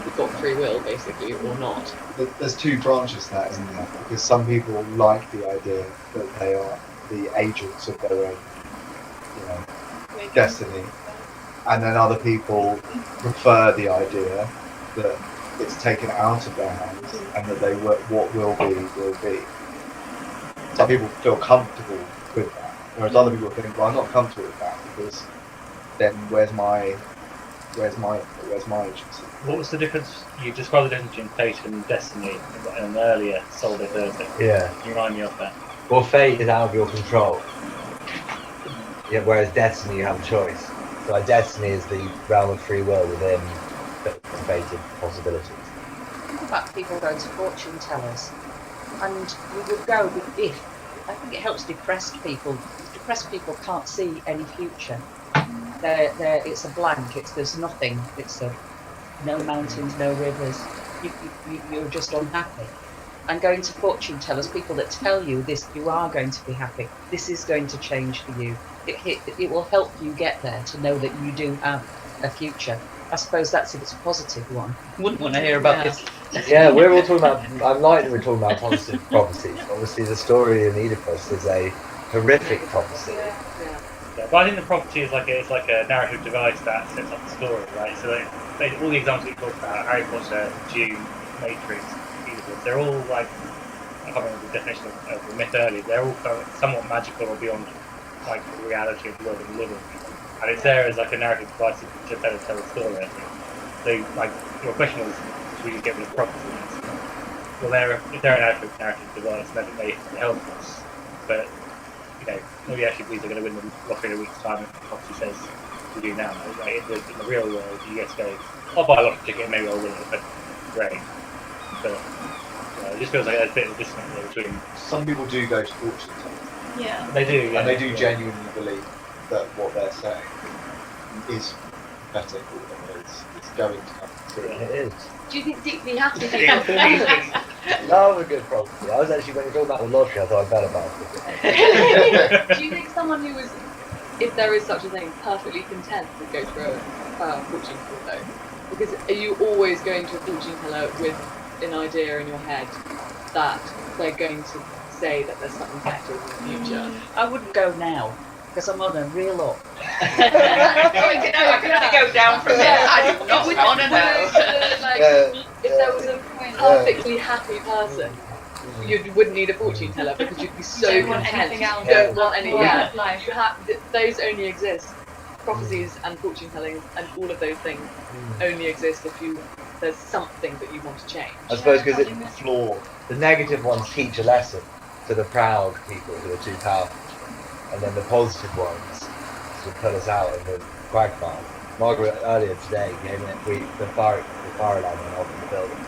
we've got free will, basically, or not. There's two branches to that, isn't there? Because some people like the idea that they are the agents of their own, destiny, and then other people prefer the idea that it's taken out of their hands and that what will be. Some people feel comfortable with that, whereas other people think, well, I'm not comfortable with that, because then where's my agency? What was the difference? You described the difference between fate and destiny in an earlier Soulday Thursday. Yeah. Can you remind me of that? Well, fate is out of your control. Yeah, whereas destiny, you have a choice. So like, destiny is the realm of free will within fated possibilities. Think about people going to fortune tellers, and we would go if I think it helps depressed people. Depressed people can't see any future. It's a blank. There's nothing. No mountains, no rivers. You're just unhappy. And going to fortune tellers, people that tell you this, you are going to be happy. This is going to change for you. It will help you get there, to know that you do have a future. I suppose that's if it's a positive one. Wouldn't want to hear about this. Yeah, we're all talking about. I'm liking we're talking about positive prophecies. Obviously, the story in Oedipus is a horrific prophecy. Yeah, but I think the prophecy is like a narrative device that sets up the story, right? So all the examples we talked about, Harry Potter, Dune, Matrix, Oedipus, they're all like, I can't remember the definition of the myth earlier, they're all kind of somewhat magical or beyond like the reality of the world we live in. And it's there as like a narrative device to better tell the story, I think. So like your question was, should we just get rid of prophecies? Well, if they're a narrative device, then they help us. But nobody actually believes they're going to win the lottery in a week's time if the prophecy says we do now. Like in the real world, you get to go, I'll buy a lottery ticket, maybe I'll win it, but great. But it just feels like there's a bit of a disconnect there between. Some people do go to fortune tellers, Yeah. They do, yeah. and they do genuinely believe that what they're saying is prophetic, or it's going to come true. It is. Do you think deeply happy? Love a good prophecy. I was actually, when you talking about the lottery, I thought I'd bet about it. Do you think someone who was, if there is such a thing, perfectly content would go to a fortune teller though? Because are you always going to a fortune teller with an idea in your head that they're going to say that there's something better in the future? I wouldn't go now, because I'm on a real up. I can only go down from there. I do not want to know. If there was a perfectly happy person, you wouldn't need a fortune teller, because you'd be so You don't want content. anything else. You don't want any. Yeah. Yeah. Life. Those only exist. Prophecies and fortune telling and all of those things only exist if you there's something that you want to change. I suppose because Flaw. the negative ones teach a lesson to the proud people who are too powerful, and then the positive ones sort of pull us out in the quagmire. Margaret earlier today gave the fire alarm went off in the building.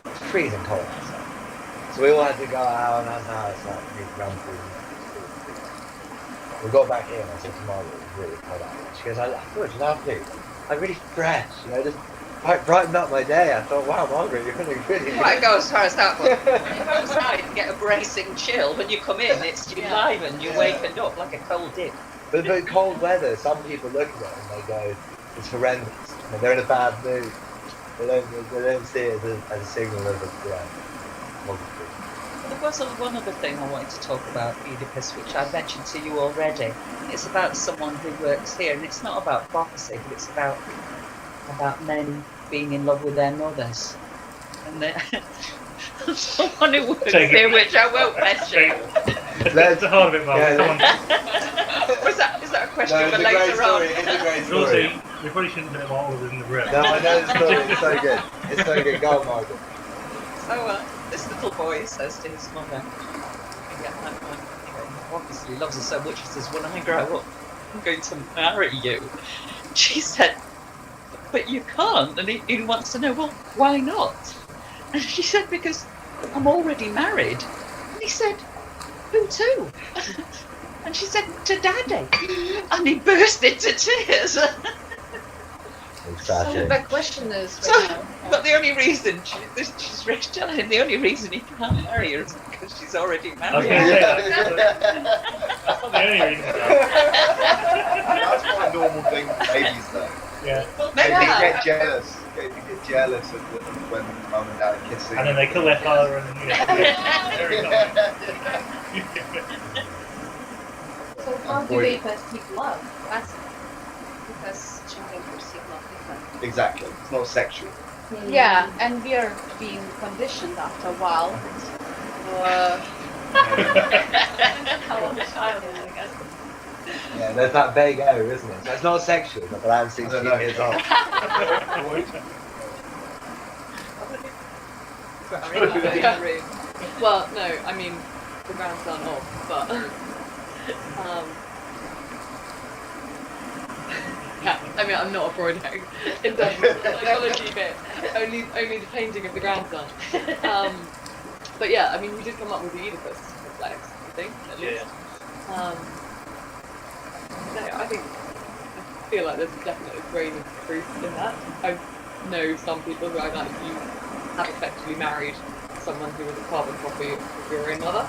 It's freezing cold outside. So we all had to go out, and that's how it's like we ran through. We got back in, I said to Margaret, it was really cold out. She goes, I thought it was lovely. I'm really fresh, you know, just brightened up my day. I thought, wow, Margaret, you're feeling really good. Right, go as far as that one. If I was out and get a bracing chill, when you come in, it's you live and you're waking up like a cold dip. But cold weather, some people look at it and they go, it's horrendous. You know, they're in a bad mood. They don't see it as a signal of positive. There was one other thing I wanted to talk about, Oedipus, which I mentioned to you already. It's about someone who works here, and it's not about prophecy, but it's about men being in love with their mothers. And someone who works here, which I won't mention. That's the heart of it, Mark. Yeah, Come on. Is that a question No, for it's a great later on? story. It's a great And also, story. we probably shouldn't put it while all of us in the room. No, I know the story. It's so good. It's so good. Go on, Margaret. So this little boy says to his mother, obviously loves her so much, he says, when I grow up, I'm going to marry you. She said, but you can't. And he wants to know, well, why not? And she said, because I'm already married. And he said, who to? And she said, to Daddy. And he burst into tears. So the question is, But the only reason she's telling him the only reason he can't marry her is because she's already I was married. going to say that's not the only reason. That's quite a normal thing for babies, though. Yeah. They Yeah. get jealous. They get jealous of when mum and dad are kissing. And then they kill their father and very nice. so how do they perceive love? That's because children perceive love differently. Exactly. It's not sexual. Yeah, and we are being conditioned after a while. How a child is, I guess. Yeah, there's that vague O, isn't it? So it's not sexual, but I'm 16 years old. Well, no, I mean, the grounds aren't off, but yeah, I mean, I'm not a Freudian in terms of psychology bit. Only the painting of the grandson. But yeah, I mean, we did come up with the Oedipus complex, I think, at least. No, I feel like there's a definite grain of truth in that. I know some people who I like, you have effectively married someone who was a carbon copy of your own mother.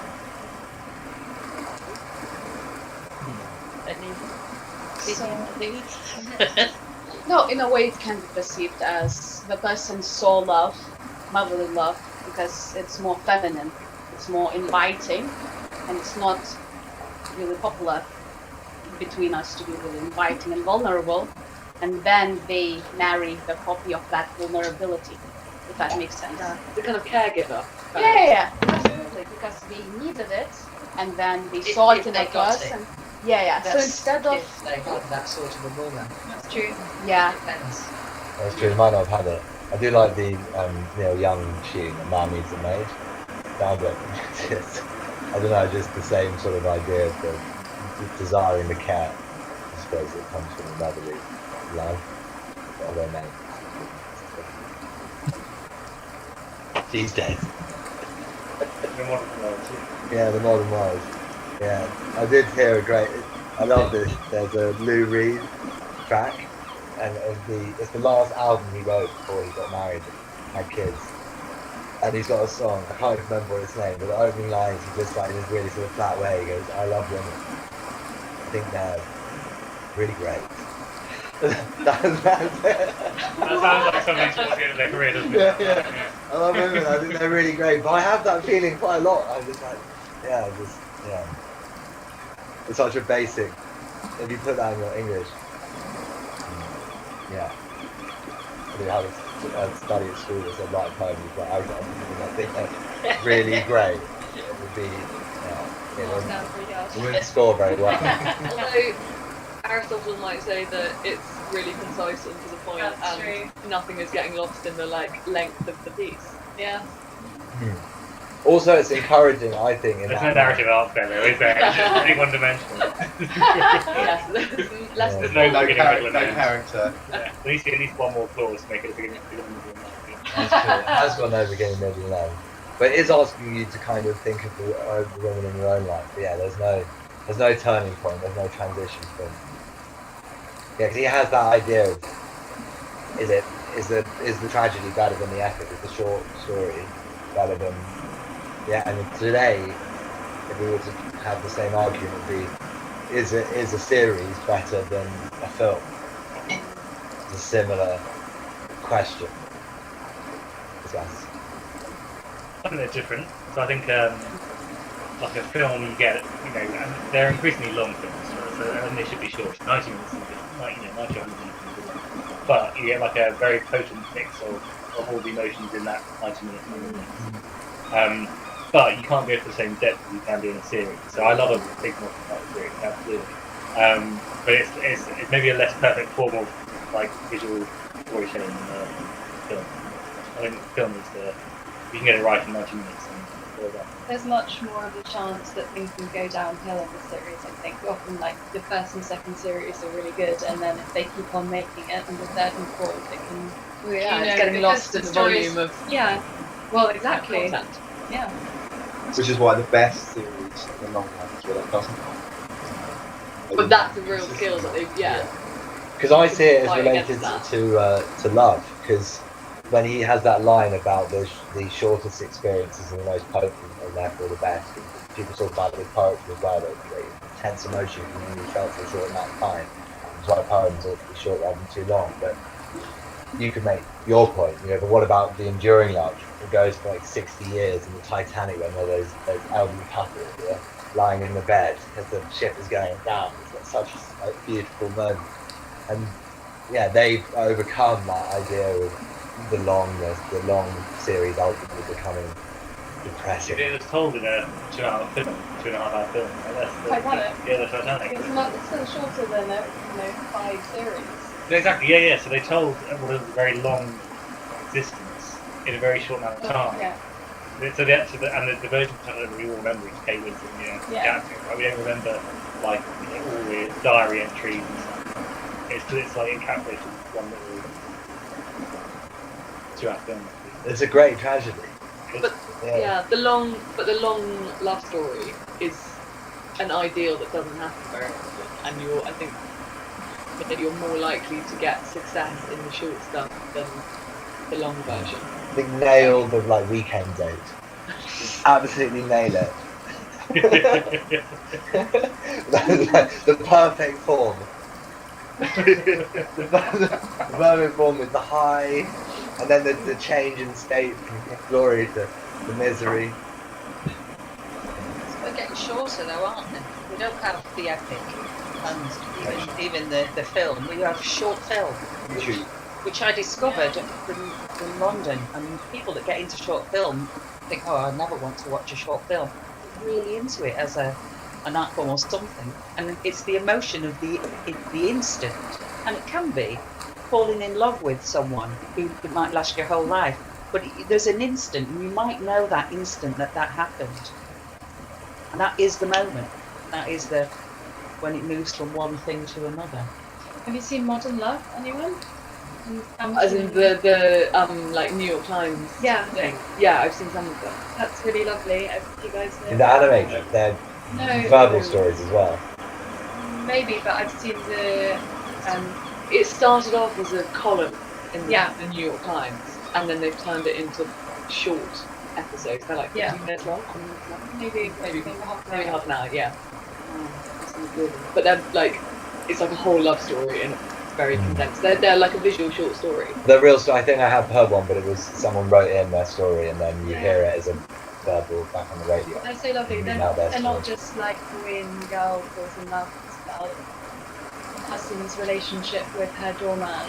No, in a way it can be perceived as the person saw love, motherly love, because it's more feminine, it's more inviting, and it's not really popular between us to be really inviting and vulnerable, and then they marry the copy of that vulnerability, if that makes sense. The kind of caregiver. Yeah, absolutely, because they needed it, and then they saw it in a person. Yeah. So instead of If they had that sort of a woman. that's true. Yeah. Depends. That's true, might not have had it. I do like the Neil Young tune, A Man Needs a Maid. Sounds like I don't know, just the same sort of idea of the desiring the care. I suppose it comes from a motherly love. I don't know. These days. Yeah, the modern world. Yeah, I did hear I love this. There's a Lou Reed track, and it's the last album he wrote before he got married and had kids. And he's got a song, I can't even remember what it's named, but the opening lines, he just like in this really sort of flat way, he goes, I love women. I think they're really great. That's it. That sounds like something towards the end of their career, doesn't it? Yeah. I love women, I think they're really great, but I have that feeling quite a lot. I'm just like, yeah. It's such a basic, if you put that in your English, yeah. I do have a study at school that said write poems, but I think that's really great. It would be, it wouldn't score very well. Although, I Aristotle might say that it's really concise and to the point, That's and true. nothing is getting lost in the length of the piece. Yeah. Also, it's encouraging, I think, in There's that no narrative arc there, though, is there? It's just pretty one-dimensional. Yes, there's less Yeah. than No No, beginning, middle, and no end. character. Yeah, there needs to be at least one more clause to make it a beginning, middle, and end. That's true. It has got no beginning, middle, and end. But it is asking you to kind of think of the women in your own life. But yeah, there's no turning point. There's no transition point. Yeah, because he has that idea of is the tragedy better than the epic? Is the short story better than And today, if we were to have the same argument, it would be is a series better than a film? It's a similar question. Yes. I think they're different. So I think, like a film, you get, and they're increasingly long films, so and they should be short. 90 minutes is 90 minutes. But you get like a very potent mix of all the emotions in that 90 minutes. But you can't go for the same depth as you can do in a series. So I love a big multi-part series, absolutely. But it's maybe a less perfect form of like visual storytelling than film. I think film is you can get it right in 90 minutes and all that. There's much more of a chance that things can go downhill in the series, I think. Often, like, the first and second series are really good, and then if they keep on making it, and the third and fourth, it can... Well, yeah, You it's know, getting because lost in the the stories- volume of Yeah, well, exactly. content. Yeah. Which is why the best series are the long ones where that doesn't happen. But that's a real skill that they've, Because I see it as Fight related against that. to love. Because when he has that line about the shortest experiences and the most potent, and therefore the best. And people talk about it with poetry as well. That intense emotion can be felt for a short amount of time. That's why poems ought to be short rather than too long. But you could make your point, but what about the enduring love? It goes for like 60 years in the Titanic when those elderly couples are lying in the bed as the ship is going down. It's got such a beautiful moment. And yeah, they've overcome that idea of the long series ultimately becoming depressing. It was told in a 2.5 hour film. Titanic. Yeah, the Titanic. It's still shorter than 5 series. Exactly, yeah. So they told what is a very long existence in a very short amount of time. Yeah. So the version of Titanic we all remember is Kate Winslet, acting. Right? We don't remember like all the diary entries and stuff. It's like encapsulated in one little 2-hour film. It's a great tragedy. But the long love story is an ideal that doesn't happen very often, and I think that you're more likely to get success in the short stuff than the long version. I think nail the weekend date. Absolutely nail it. the perfect form. the perfect form with the high, and then the change in state from glory to misery. We're getting shorter though, aren't they? We don't have the epic, and even the film. We have short film, which I discovered in London. And people that get into short film think, "Oh, I never want to watch a short film." They're really into it as an art form or something, and it's the emotion of the instant, and it can be falling in love with someone who might last your whole life. But there's an instant, and you might know that instant that happened. And that is the moment. That is when it moves from one thing to another. Have you seen Modern Love, anyone? As in the New York Times thing. Yeah, I've seen some of them. That's really lovely. If you guys know. The animated, they're verbal stories as well. Maybe, but I've seen the. It started off as a column in Yeah. the New York Times, and then they've turned it into short episodes. They're like 15 minutes long. Maybe half an hour. Yeah. But they're it's like a whole love story, and it's very condensed. They're like a visual short story. The real story, I think I have heard one, but it was someone wrote in their story, and then you hear it as a verbal back on the radio. They're so lovely. They're not just like Korean girl falls in love. It's about Husband's relationship with her doorman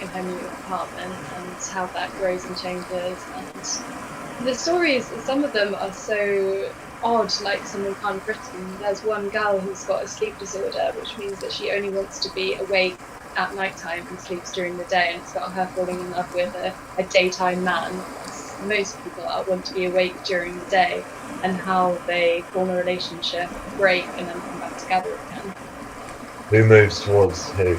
in her New York apartment, and how that grows and changes. And the stories, some of them are so odd, like someone can't have written. There's one gal who's got a sleep disorder, which means that she only wants to be awake at night time and sleeps during the day, and it's got her falling in love with a daytime man. Most people want to be awake during the day, and how they form a relationship, break, and then come back together again. Who moves towards who?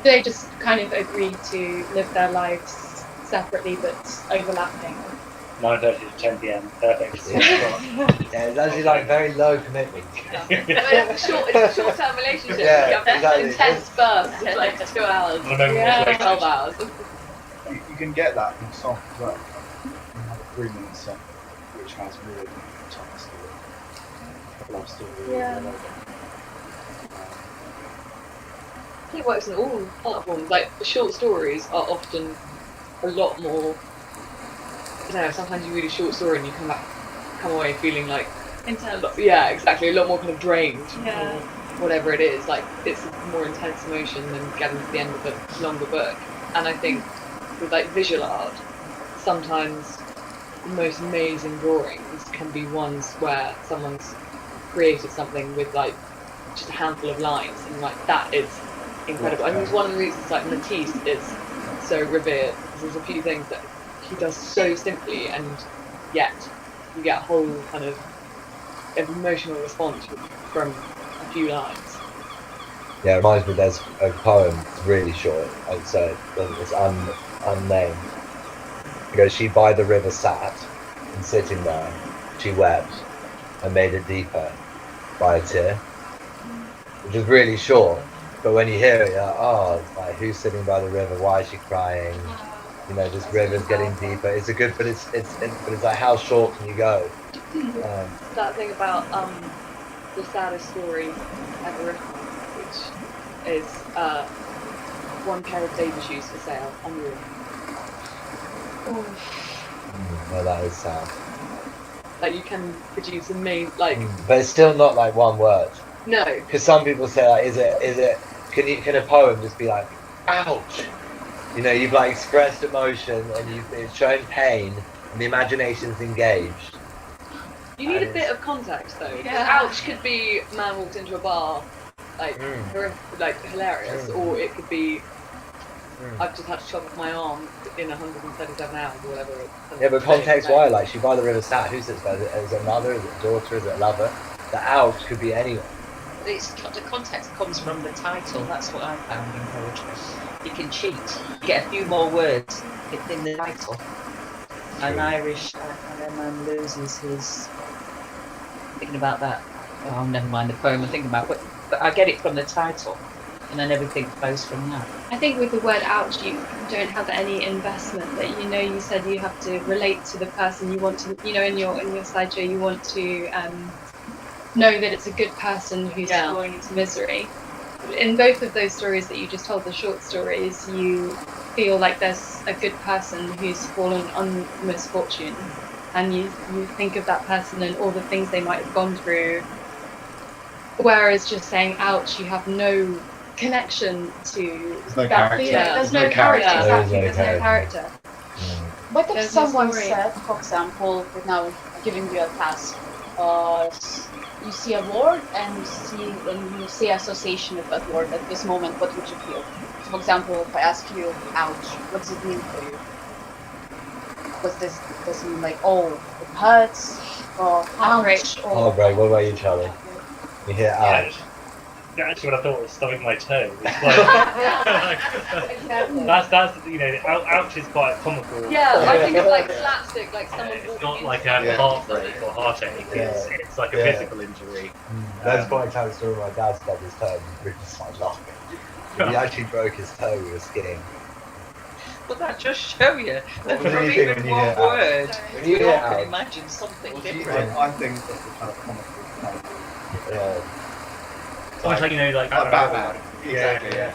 They just kind of agree to live their lives separately but overlapping. 9:30 to 10 p.m. Perfect. Yeah, it's actually like very low commitment. It's a short-term relationship. Yeah, You have exactly. intense bursts, it's like 2 hours, Yeah. 12 hours. You can get that from song as well. You have a 3-minute song which has really time story, a love story, Yeah. whatever. I think it works in all art forms. Like, short stories are often a lot more. I don't know. Sometimes you read a short story and you come away feeling like, Intense. yeah, exactly, a lot more kind of drained. Yeah. Or whatever it is, like it's a more intense emotion than getting to the end of a longer book. And I think with like visual art, sometimes the most amazing drawings can be ones where someone's created something with like just a handful of lines, and like that is incredible. I think it's one of the reasons like Matisse is so revered, because there's a few things that he does so simply, and yet you get a whole kind of emotional response from a few lines. Yeah, it reminds me, there's a poem, it's really short, I'd say, it's unnamed. It goes, she by the river sat, and sitting there, she wept, and made it deeper by a tear. Which is really short, but when you hear it, you're like, oh, it's like, who's sitting by the river, why is she crying? You know, this river's getting deeper. It's a good, but it's like, how short can you go? That thing about the saddest story ever written, which is one pair of baby shoes for sale on the river. No, that is sad. Like, you can produce amazing, like, But it's still not like one word. no, Because some people say, like, is it? Can a poem just be like, ouch? You know, you've like expressed emotion and it's shown pain, and the imagination's engaged. you need a bit of context though. Yeah. Ouch could be man walked into a bar, like, like hilarious, or it could be I've just had to chop off my arm in 137 hours or whatever. Yeah, but context why? Like, she by the river sat, who sits by? Is it a mother? Is it a daughter? Is it a lover? The ouch could be anyone. The context comes from the title. That's what I found in poetry. You can cheat. You get a few more words in the title. An Irish man loses his. Thinking about that. Oh, never mind the poem. I'm thinking about, but I get it from the title, and then everything flows from that. I think with the word ouch, you don't have any investment. That, you know, you said you have to relate to the person. You want to, you know, in your slideshow, you want to know that it's a good person who's falling into misery. In both of those stories that you just told, the short stories, you feel like there's a good person who's fallen on misfortune, and you think of that person and all the things they might have gone through. Whereas just saying ouch, you have no connection to no that character. feeling. Yeah. There's no character. Exactly. There is There's no no character. What if There's no someone story. said, for example, that now giving you a task, you see a word and you see association with that word at this moment, what would you feel? So for example, if I ask you, ouch, what does it mean for you? Does it mean like, oh, it hurts, or ouch, or... Oh, great. What about you, Charlie? You hear ouch? Yeah, actually, what I thought was stubbing my toe. It's like, that's you know, ouch is quite comical. Yeah, I think of like slapstick, like someone It's walking not into like a heartbreak or heartache. It's like a Yeah. physical injury. That's quite a kind of story. My dad stubbed his toe and really started laughing. He actually broke his toe we were skiing. But that just show you that What do from you think even when you one hear ouch? word, When you we hear all can ouch? imagine something What do you different. think? I think that's the kind of comical kind of Yeah. Almost like, you know, like Batman. Yeah. Exactly, yeah.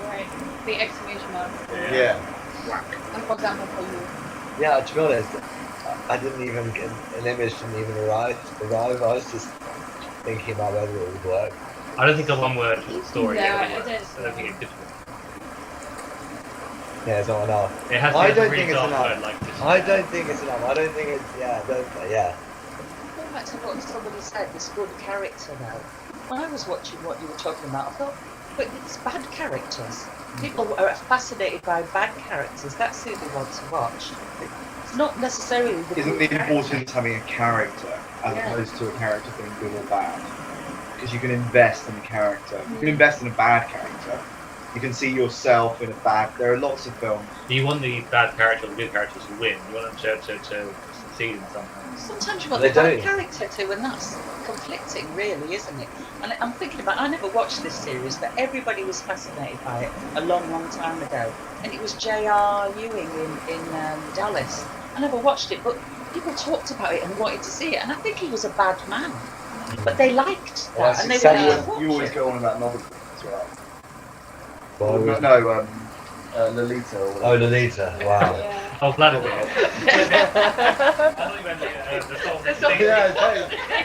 Right. The exclamation mark. Yeah. And for example, for you, Yeah, to be honest, I didn't even get an image didn't even arrive. I was just thinking about whether it would work. I don't think a one-word story. No, ever I works. don't. I don't think it could. Yeah, it's not enough. It has to I be a don't really think it's dark enough. word, like just, I don't think it's enough. I don't think it's yeah. back to what somebody said, this good character now. When I was watching what you were talking about, I thought, but it's bad characters. People are fascinated by bad characters. That's who they want to watch. It's not necessarily the Isn't good the character. importance having a character as Yeah. opposed to a character being good or bad? Because you can invest in a character. You can invest in a bad character. You can see yourself in a bad. There are lots of films. You want the bad character or the good characters to win. You want them to succeed in something. Sometimes you want They the bad don't. character too, and that's conflicting, really, isn't it? And I'm thinking about, I never watched this series, but everybody was fascinated by it a long, long time ago. And it was J.R. Ewing in Dallas. I never watched it, but people talked about it and wanted to see it. And I think he was a bad man, but they liked that, Well, and they exactly. wanted to watch You always it. go on about novel as well. Well, No, Lolita. Or whatever. Oh, Lolita. Wow. Yeah. Oh, Vladimir. I thought you meant the song.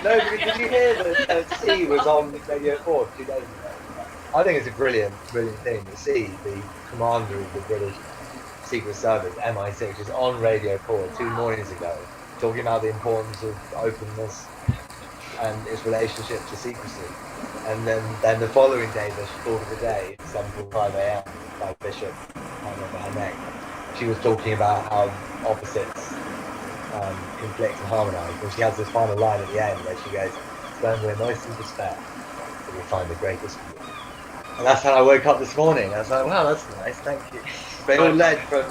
No, because did you hear that C was on Radio 4 2 days ago? I think it's a brilliant thing to see the commander of the British Secret Service, MI6, is on Radio 4 2 mornings ago, talking about the importance of openness and its relationship to secrecy. And then the following day, the talk of the day, 7:45 a.m. by Bishop, I can't remember her name. She was talking about how opposites conflict and harmonise. And she has this final line at the end where she goes, "When we're most in despair, we will find the greatest communion." And that's how I woke up this morning. I was like, wow, that's nice, thank you. They all led from...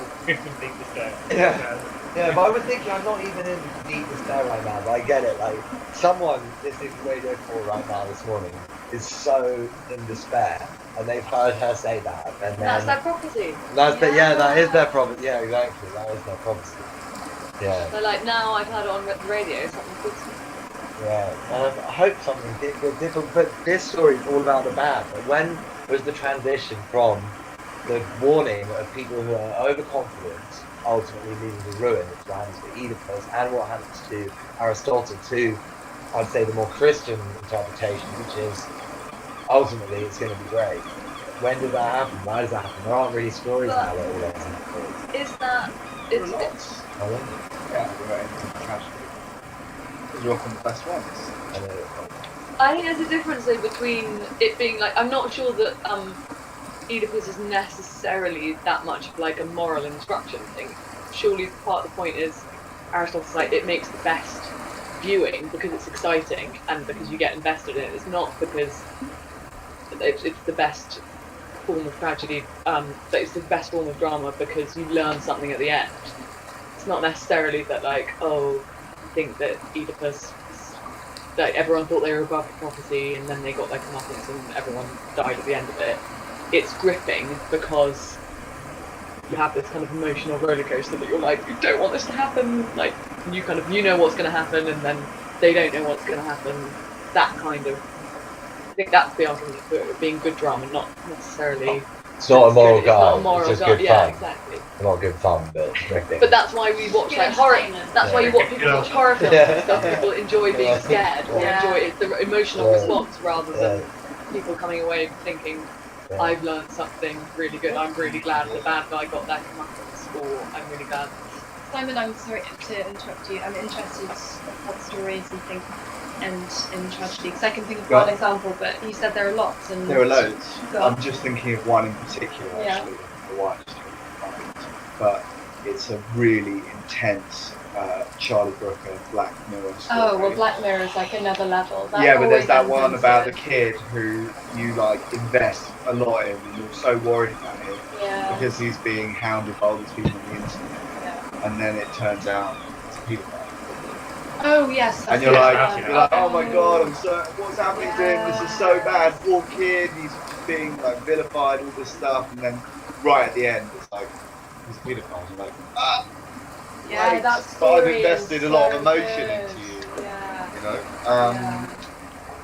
Yeah, but I was thinking I'm not even in deep despair right now, but I get it. Like, someone listening to Radio 4 right now this morning is so in despair, and they've heard her say that, and then... That's their property. That is their prophecy. Yeah, exactly. That is their prophecy. Yeah, They're like, now I've heard it on the radio, something good to me. yeah. And I hope something different. But this story is all about the bad. But when was the transition from the warning of people who are overconfident, ultimately leading to ruin, which happens to Oedipus, and what happens to Aristotle, to, I'd say, the more Christian interpretation, which is ultimately it's going to be great. When did that happen? Why does that happen? There aren't really stories about it all ends in the Is that... There are It's, lots. I don't Yeah, there are in tragedy. Those are often the best ones. know. I think there's a difference though between it being like, I'm not sure that Oedipus is necessarily that much of like a moral instruction thing. Surely part of the point is Aristotle's like, it makes the best viewing because it's exciting and because you get invested in it. It's not because it's the best form of tragedy, that it's the best form of drama because you learn something at the end. It's not necessarily that like, oh, I think that Oedipus, like everyone thought they were above the prophecy and then they got their comeuppance and everyone died at the end of it. It's gripping because you have this kind of emotional roller coaster that you're like, you don't want this to happen, like you kind of, you know what's going to happen and then they don't know what's going to happen. That kind of, I think that's the argument for it being good drama, not necessarily. It's not a moral it's not guide. a moral It's just guide. good Yeah, fun. exactly. Not good fun, but gripping. But that's why we watch Good like horror. entertainment. That's why you watch people watch horror films and stuff. People enjoy being scared or Yeah. enjoy it, the emotional Yeah. response rather than Yeah. people coming away thinking, Yeah. I've learned something really good. I'm really glad the bad guy got their comeuppance, or I'm really glad. Simon, I'm sorry to interrupt you. I'm interested what stories you think end in tragedy. Because I can think of one Right. example, but you said there are lots. And There are loads. Go on. I'm just thinking of one in particular, Yeah. actually. The one I just couldn't find. But it's a really intense Charlie Brooker Black Mirror story. Oh, well, Black Mirror is like another level. That Yeah, but always there's that ends one in about the good. kid who you like invest a lot in, and you're so worried about him Yeah. because he's being hounded by all these people on the internet, Yeah. and then it turns out it's a pedophile. Oh, yes. And you're that's like, it. you're like, oh my god, I'm so, what's happening to him? This is so Yeah. bad. Poor kid, he's being like vilified, all this stuff, and then right at the end, it's like he's a pedophile. You're like, ah, Yeah, great. that But I've story invested is a lot so of emotion good. into you. Yeah. You know. Yeah.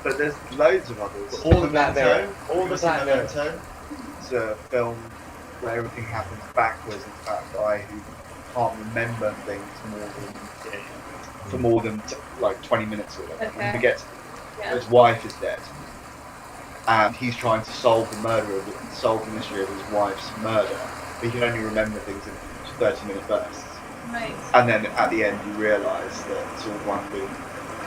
But there's loads of others. All the Black Mirror. Memento. All the Black Mirror. Memento. It's a film where everything happens backwards. It's about a guy who can't remember things for more than like 20 minutes or whatever. Okay. He forgets. Yeah. His wife is dead, and he's trying to solve the mystery of his wife's murder. But he can only remember things in 30-minute bursts. Right. And then at the end, you realise that it's all one big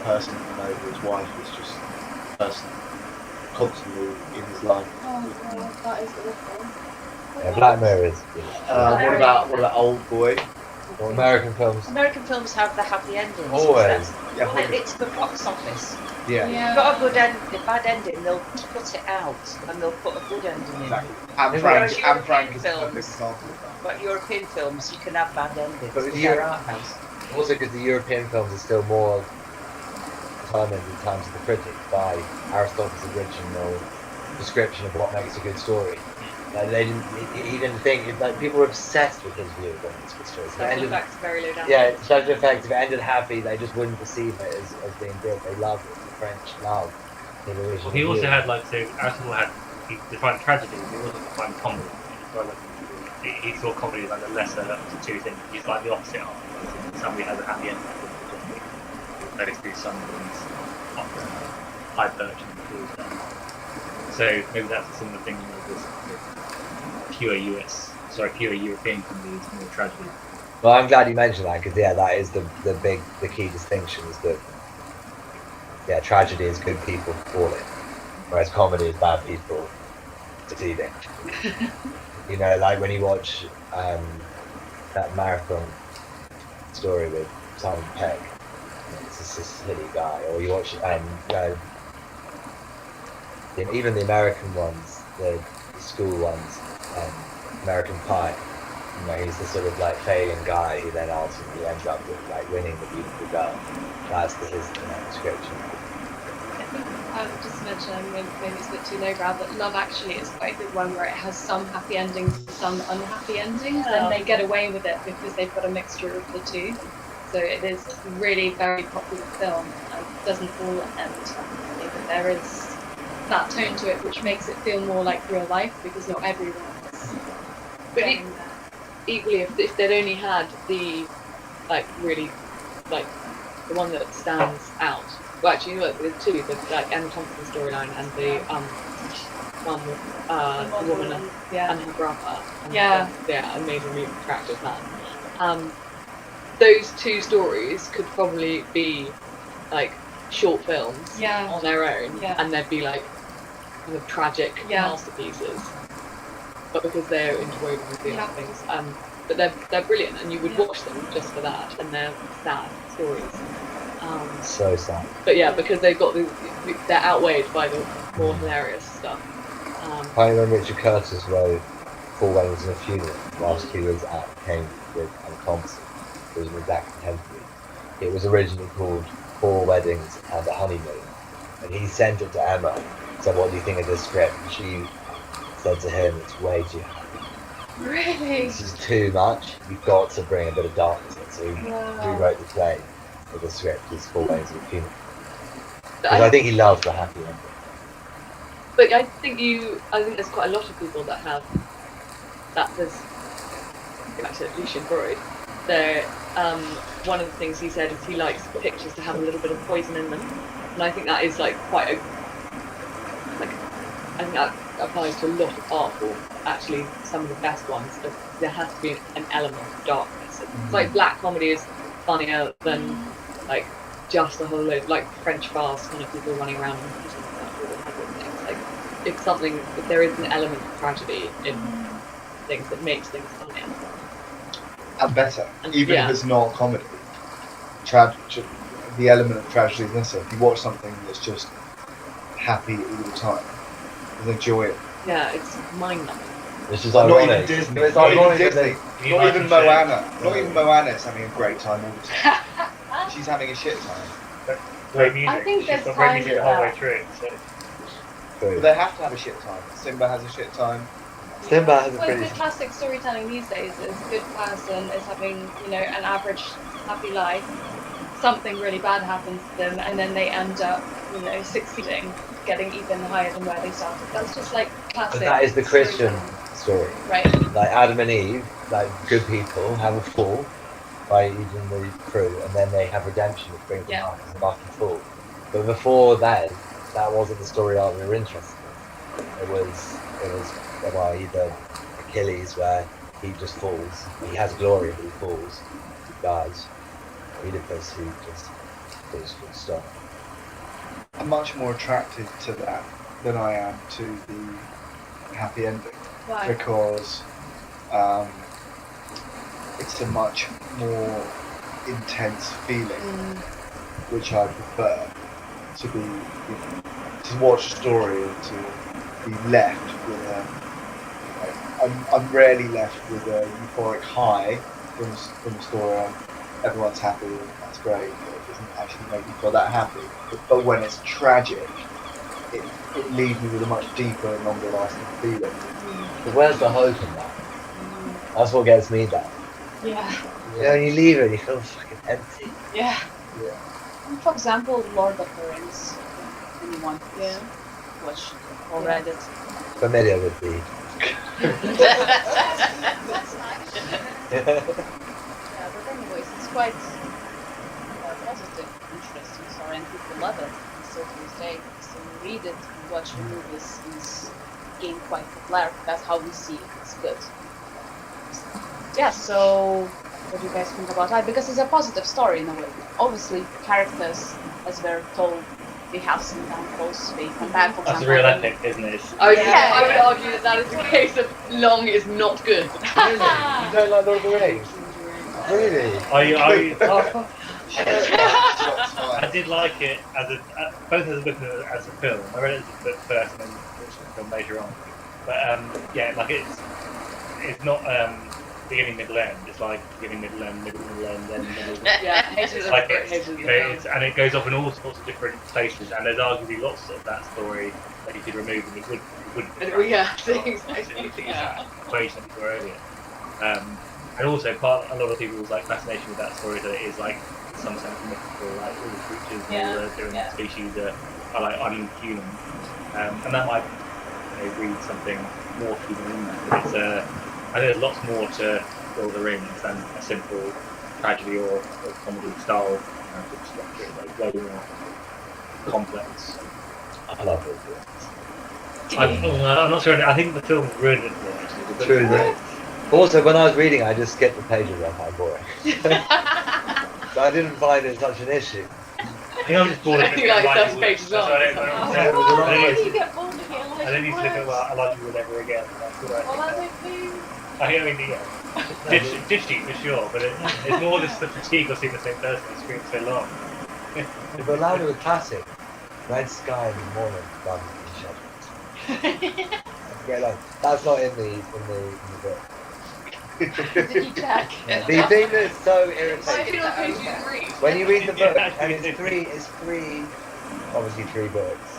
person who over his wife is just a person constantly in his life. Oh, that is awful. Yeah, Black Mirror is good. What about Old Boy? Or American films. American films have the happy endings. Always. Yeah, Well, it's the box office. yeah. If you've got a good end, a bad ending, they'll put it out and they'll put a good ending in. Exactly. Anne Whereas Frank European is a perfect films- example of that. But European films, you can have bad endings. But with because they're Euro- art house. Also because the European films are still more determined in terms of the critics by Aristotle's original description of what makes a good story. Like they didn't even think, like people were obsessed with his view of what makes a good story. So it Special ended, effects very low down. yeah, special effects, if it ended happy, they just wouldn't perceive it as being good. They loved it. The French loved the original Well, he also view. had like, so Aristotle had, he defined tragedy, but he also defined comedy. He saw comedy as like the lesser of the two things. He's like the opposite of it. Somebody has a happy ending. Goes through someone's high perch and falls down. So maybe that's a similar thing with this pure European comedy is more tragedy. Well, I'm glad you mentioned that because yeah, that is the key distinction is that yeah, tragedy is good people falling, whereas comedy is bad people succeeding. You know, like when you watch that marathon story with Simon Pegg, it's just a silly guy, or you watch even the American ones, the school ones, American Pie. You know, he's the sort of like failing guy who then ultimately ends up with like winning the beautiful girl. That's his description. I think just to mention, maybe it's a bit too lowbrow, but Love Actually is quite a good one where it has some happy endings and some unhappy endings, and they get away with it because they've got a mixture of the two. So it is a really very popular film and doesn't all end happily, but there is that tone to it which makes it feel more like real life because not everyone is But getting there. equally, if they'd only had the really the one that stands out. Well, actually, you know what, the two, the Emma Thompson storyline and the one with the woman and her brother. And amazing, really attractive man. Those two stories could probably be like short films on their own, and they'd be like kind of tragic masterpieces. But because they're interwoven with the other things, but they're brilliant, and you would watch them just for that, and they're sad stories. So sad. But yeah, because they've got they're outweighed by the more hilarious stuff. I remember Richard Curtis wrote Four Weddings and a Funeral whilst he was at Cambridge and Thompson. It was an exact contemporary. It was originally called Four Weddings and a Honeymoon, and he sent it to Emma. Said, "What do you think of this script?" And she said to him, "It's way too happy. Really? This is too much. You've got to bring a bit of darkness in." So he rewrote the play. The script is Four Weddings and a Funeral. Because I think he loves the happy ending. But I think there's quite a lot of people that have that. There's back to Lucian Freud. There, one of the things he said is he likes pictures to have a little bit of poison in them, and I think that is I think that applies to a lot of art form. Actually, some of the best ones, there has to be an element of darkness. It's like black comedy is funnier than just a whole load like French farce, kind of people running around and hitting stuff with things. If there is an element of tragedy in things that makes things funnier And better, even if it's not comedy. The element of tragedy is necessary. If you watch something that's just happy all the time, you'll enjoy it. Yeah, it's mind-numbing. It's just Not ironic. even Disney. It's Not even ironic that Disney. Not even Moana. Not even Moana's having a great time all the time. She's having a shit time. Great music. I think She's there's got great times music the whole way that- through it. So. But they have to have a shit time. Simba has a shit time. Simba has a Well, pretty... the classic storytelling these days is a good person is having, an average happy life. Something really bad happens to them, and then they end up, succeeding, getting even higher than where they started. That's just like classic. But that is the Christian storytelling. story. Right. Like Adam and Eve, like good people, have a fall by eating the fruit, and then they have redemption, which brings them up as a lucky fall. But before then, that wasn't the story arc we were interested in. It was either Achilles, where he just falls. He has glory, but he falls. He dies. Oedipus, who just peaceful story. I'm much more attracted to that than I am to the happy ending. Why? Because it's a much more intense feeling, which I prefer to be, to watch a story and to be left with I'm rarely left with a euphoric high from a story. Everyone's happy, and that's great, but it doesn't actually make me feel that happy. But when it's tragic, it leaves me with a much deeper and longer lasting feeling. But where's the hope in that? That's what gets me down. Yeah. Yeah, when you leave it, you feel fucking empty. Yeah. Yeah. And for example, Lord of the Rings. Anyone who's watched or read it. Familiar with the. Yeah, but anyways, it's quite positive, interesting story, and people love it. And still to this day, so you read it, you watch the movies, it's gained quite popularity. That's how we see it. It's good. Yeah. So, what do you guys think about that? Because it's a positive story in a way. Obviously, characters, as we're told, they have some downfalls. They come back. For That's a example, real epic, isn't it? I would, Yeah. I would argue that that is the case of Long is not good. Really? You don't like Lord of the Rings? Really? I did like it as both as a book and as a film. I read it as a book first and then watched the film later on. But yeah, like it's not beginning, middle, end. It's like beginning, middle, end, middle, end, then middle. Yeah, hated it. Like Hated it's, and it goes off in all sorts of different places, and there's arguably lots of that story that you could remove, and it wouldn't. Yeah, exactly. Yeah. Equation that we were earlier. And also a lot of people's like fascination with that story is that it is like in some sense mythical, like all the creatures and all the different species are like unhuman, and that might read something more human in that. But it's I think there's lots more to Lord of the Rings than a simple tragedy or comedy style narrative structure. It's like way more complex. I love it. I'm not sure. I think the film ruined it more actually. The book- True. Also, when I was reading, I just skipped the pages. I found boring. So I didn't find it such an issue. I think I'm just bored of it. Like 30 pages long. I you get bored of it, like, don't need to look at I love you never again. That's what well, I think. I mean, ditchy for sure, but it's more just the fatigue of seeing the same person on screen so long. But allow me with classic. Red sky in the morning, rather than shadows. Yeah, like, that's not in the book. Did you check? Yeah, the thing that's so I irritating feel like you read. when you read the book, and it's obviously three books.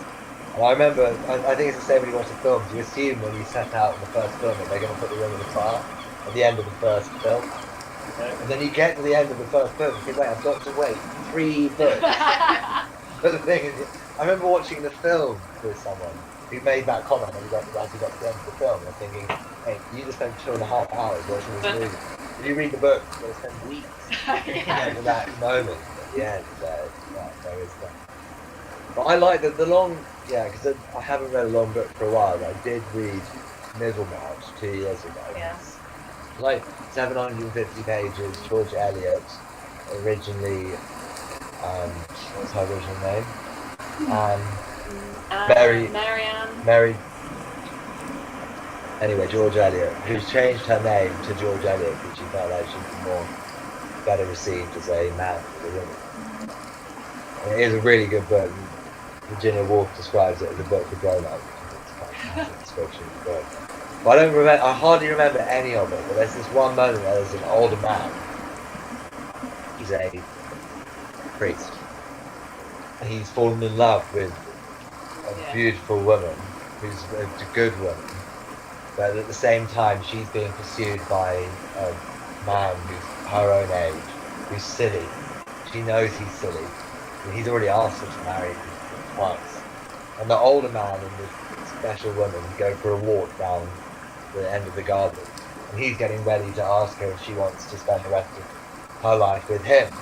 And I remember, I think it's the same when you watch the films. You assume when you set out in the first film that they're going to put the ring in the fire at the end of the first film, and then you get to the end of the first film and you think, wait, I've got to wait 3 books. But the thing is, I remember watching the film with someone who made that comment when he got to the end of the film, and thinking, hey, you just spent 2.5 hours watching this movie. If you read the book, you're going to spend weeks to that moment at the end. There is that. But I like the long, because I haven't read a long book for a while, but I did read Middlemarch 2 years ago. Yes. Like 750 pages, George Eliot, originally, what's her original name? Mary. Anyway, George Eliot, who's changed her name to George Eliot because she felt like she'd be better received as a man than a woman. And it is a really good book. Virginia Woolf describes it as a book for grown-ups. It's quite a classic description of the book. But I hardly remember any of it, but there's this one moment where there's an older man. He's a priest. And he's fallen in love with a beautiful woman, who's a good woman. But at the same time, she's being pursued by a man who's her own age, who's silly. She knows he's silly. And he's already asked her to marry him twice. And the older man and this special woman go for a walk down the end of the garden. And he's getting ready to ask her if she wants to spend the rest of her life with him.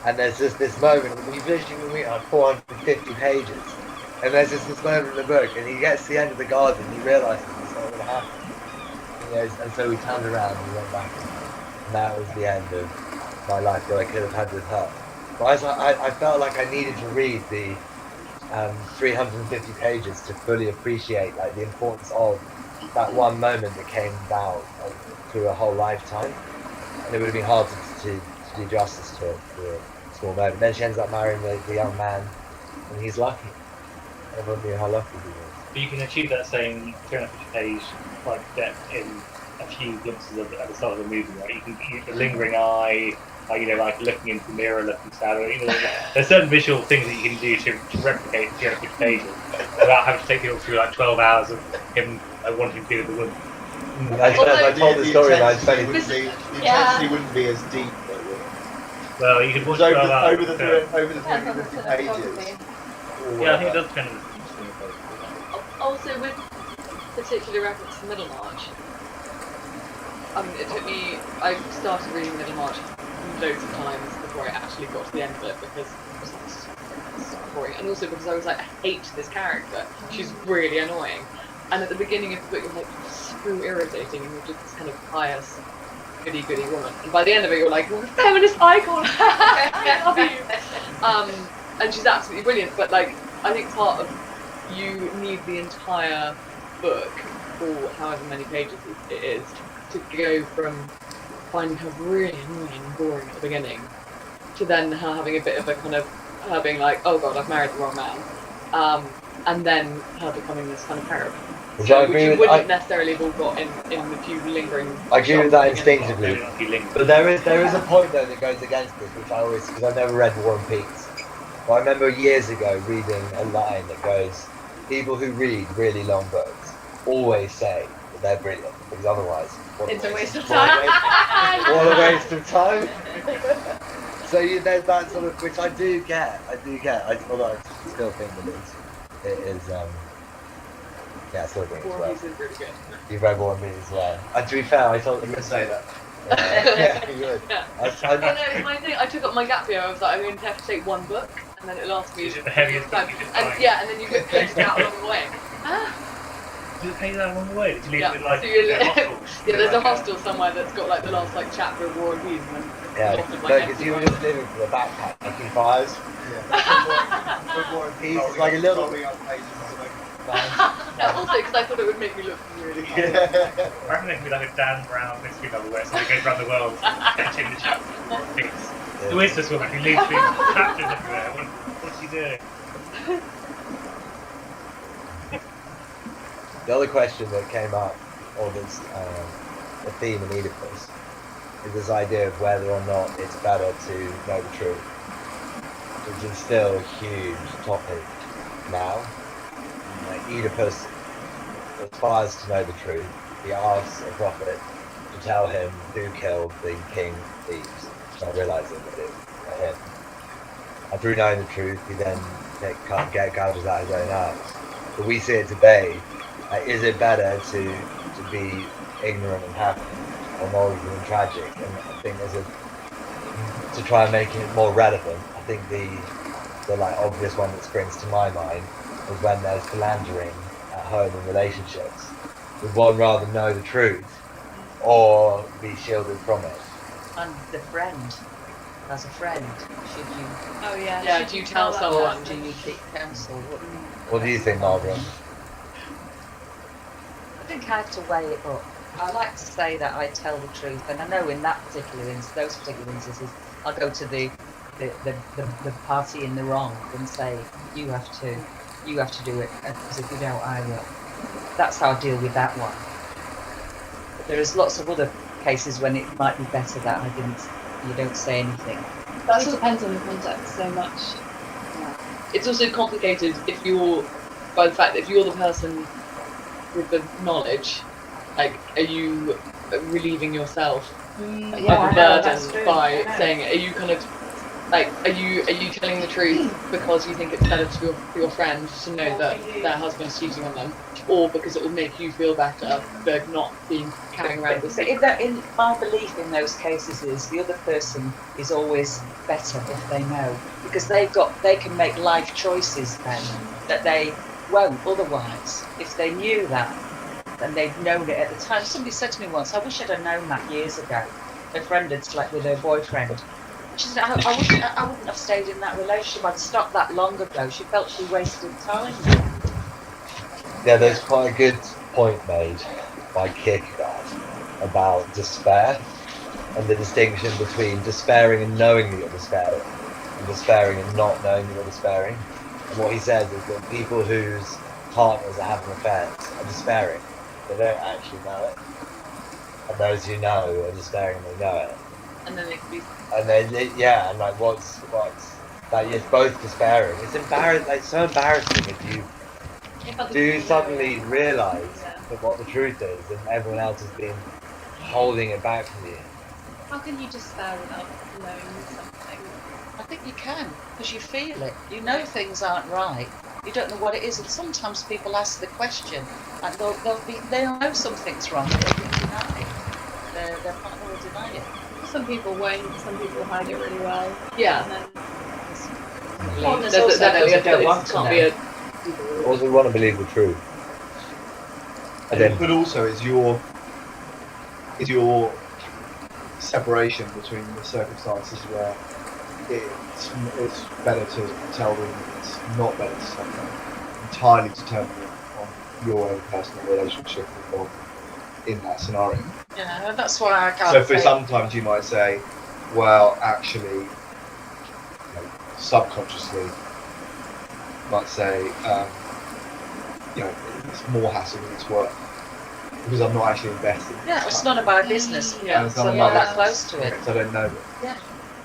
And there's just this moment, we've literally been on 450 pages. And there's just this moment in the book, and he gets to the end of the garden, and he realises it's not going to happen. And so we turned around and we went back. And that was the end of my life that I could have had with her. But I felt like I needed to read the 350 pages to fully appreciate like the importance of that one moment that came about through a whole lifetime, and it would have been hard to do justice to a small moment. Then she ends up marrying the young man, and he's lucky. Everyone knew how lucky he was. But you can achieve that same 350 page like depth in a few glimpses at the start of the movie, right? You can the lingering eye, like, you know, like looking into the mirror, looking sad. You know, there's certain visual things that you can do to replicate 350 pages without having to take people through like 12 hours of him wanting to be with the woman. I told the story about The intensity wouldn't be as deep, though, would it? Well, you could watch Because 12 hours. over the 350 pages. Yeah, I think it does depend on Also, with particular reference to Middlemarch, it took me. I started reading Middlemarch loads of times before I actually got to the end of it because it was so boring, and also because I was like, I hate this character. She's really annoying. And at the beginning of the book, you're like, so irritating, and you're just this kind of pious, goody woman. And by the end of it, you're like, you're a feminist icon. I love you. And she's absolutely brilliant. But like, I think part of you need the entire book, or however many pages it is, to go from finding her really annoying and boring at the beginning, to then her having a bit of a kind of her being like, oh god, I've married the wrong man, and then her becoming this kind of heroine. Which I Which agree you with. wouldn't necessarily have all got in the few lingering. I agree with that shots instinctively. But there is a point though that goes against this, which I always, because I've never read War and Peace. But I remember years ago reading a line that goes, people who read really long books always say that they're brilliant, because otherwise, It's a waste of time. What a waste of time. So there's that sort of, which I do get. Although I still think that it is. Yeah, I still think it's War well. and Peace is really good. You've read War and Peace as well. And to be fair, I told I'm you going to say that. Yeah, you would. Yeah. I No, it's my thing. I took up my gap year. I was like, I'm going to have to take one book, and then it lasts me. Is it the heaviest time. book you could And find? yeah, and then you get paged out along the way. Did it take that along the way? Did you leave Yeah, it like so you're- a hostel? Yeah, there's a Like hostel somewhere that's got like the last like chapter of War and Peace, and then Yeah, lots of, no, like, because empty you were ones. just living for the backpack, making fires. Yeah. War and Peace is like a little. Also, because I thought it would make me look really good. I reckon there could be like a Dan Brown mystery novel where somebody goes around the world catching the chapters of War and Peace. Who is this woman who leaves these chapters everywhere? What's she doing? The other question that came up, or this a theme in Oedipus, is this idea of whether or not it's better to know the truth, which is still a huge topic now. Oedipus aspires to know the truth. He asks a prophet to tell him who killed the king Thebes, not realizing that it was him. And through knowing the truth, he then gouges out his own eyes. But we see it today. Is it better to be ignorant and happy, or moral and tragic? And I think to try and make it more relevant, I think the like obvious one that springs to my mind is when there's philandering at home in relationships. Would one rather know the truth or be shielded from it? And the friend, as a friend, should you Oh yeah. Yeah, should do you tell that someone? person? do you seek counsel? What do you think, Margaret? I think I have to weigh it up. I like to say that I tell the truth, and I know in that particular those particular instances, I'll go to the party in the wrong and say, you have to do it, because if you don't, I will. That's how I deal with that one. But there is lots of other cases when it might be better that you don't say anything. That depends on the context so much. It's also complicated if you're, by the fact that if you're the person with the knowledge, like, are you relieving yourself of Yeah, a that's burden true. by I know. saying it? Are you kind of like, are you telling the truth because you think it's better for your friend to know that their husband's cheating on them, or because it will make you feel better for not being carrying around with But in my belief in those cases is the other person is always better if they know, because they can make life choices then that they won't otherwise. If they knew that, and they'd known it at the time. Somebody said to me once, I wish I'd have known that years ago. A friend had slept with her boyfriend, She said, I wouldn't have stayed in that relationship. I'd stopped that long ago. She felt she wasted time. Yeah, there's quite a good point made by Kierkegaard about despair and the distinction between despairing and knowing that you're despairing, and despairing and not knowing that you're despairing. And what he says is that people whose partners are having affairs are despairing. They don't actually know it. And those who know are despairing and they know it. And then it could be. And then, yeah, and like what's like it's both despairing. It's embarrassing, like so embarrassing if you do suddenly realise that what the truth is and everyone else has been holding it back from you. How can you despair without knowing something? I think you can, because you feel it. You know things aren't right. You don't know what it is, and sometimes people ask the question, and they'll know something's wrong, but they'll deny it. Their partner will deny it. Some people won't, some people hide it really well. Yeah. And then There's also those who don't want to can't know. be a. Also, we want to believe the truth. And then, But also, is your separation between the circumstances where it's better to tell them, it's not better to tell them, entirely determined on your own personal relationship involved in that scenario. Yeah, that's why I can't. So for sometimes you might say, well, actually, you know, subconsciously, might say, it's more hassle than it's worth because I'm not actually invested. Yeah, it's none of my business. Yeah. So I'm not that close to it. So I don't know it. Yeah,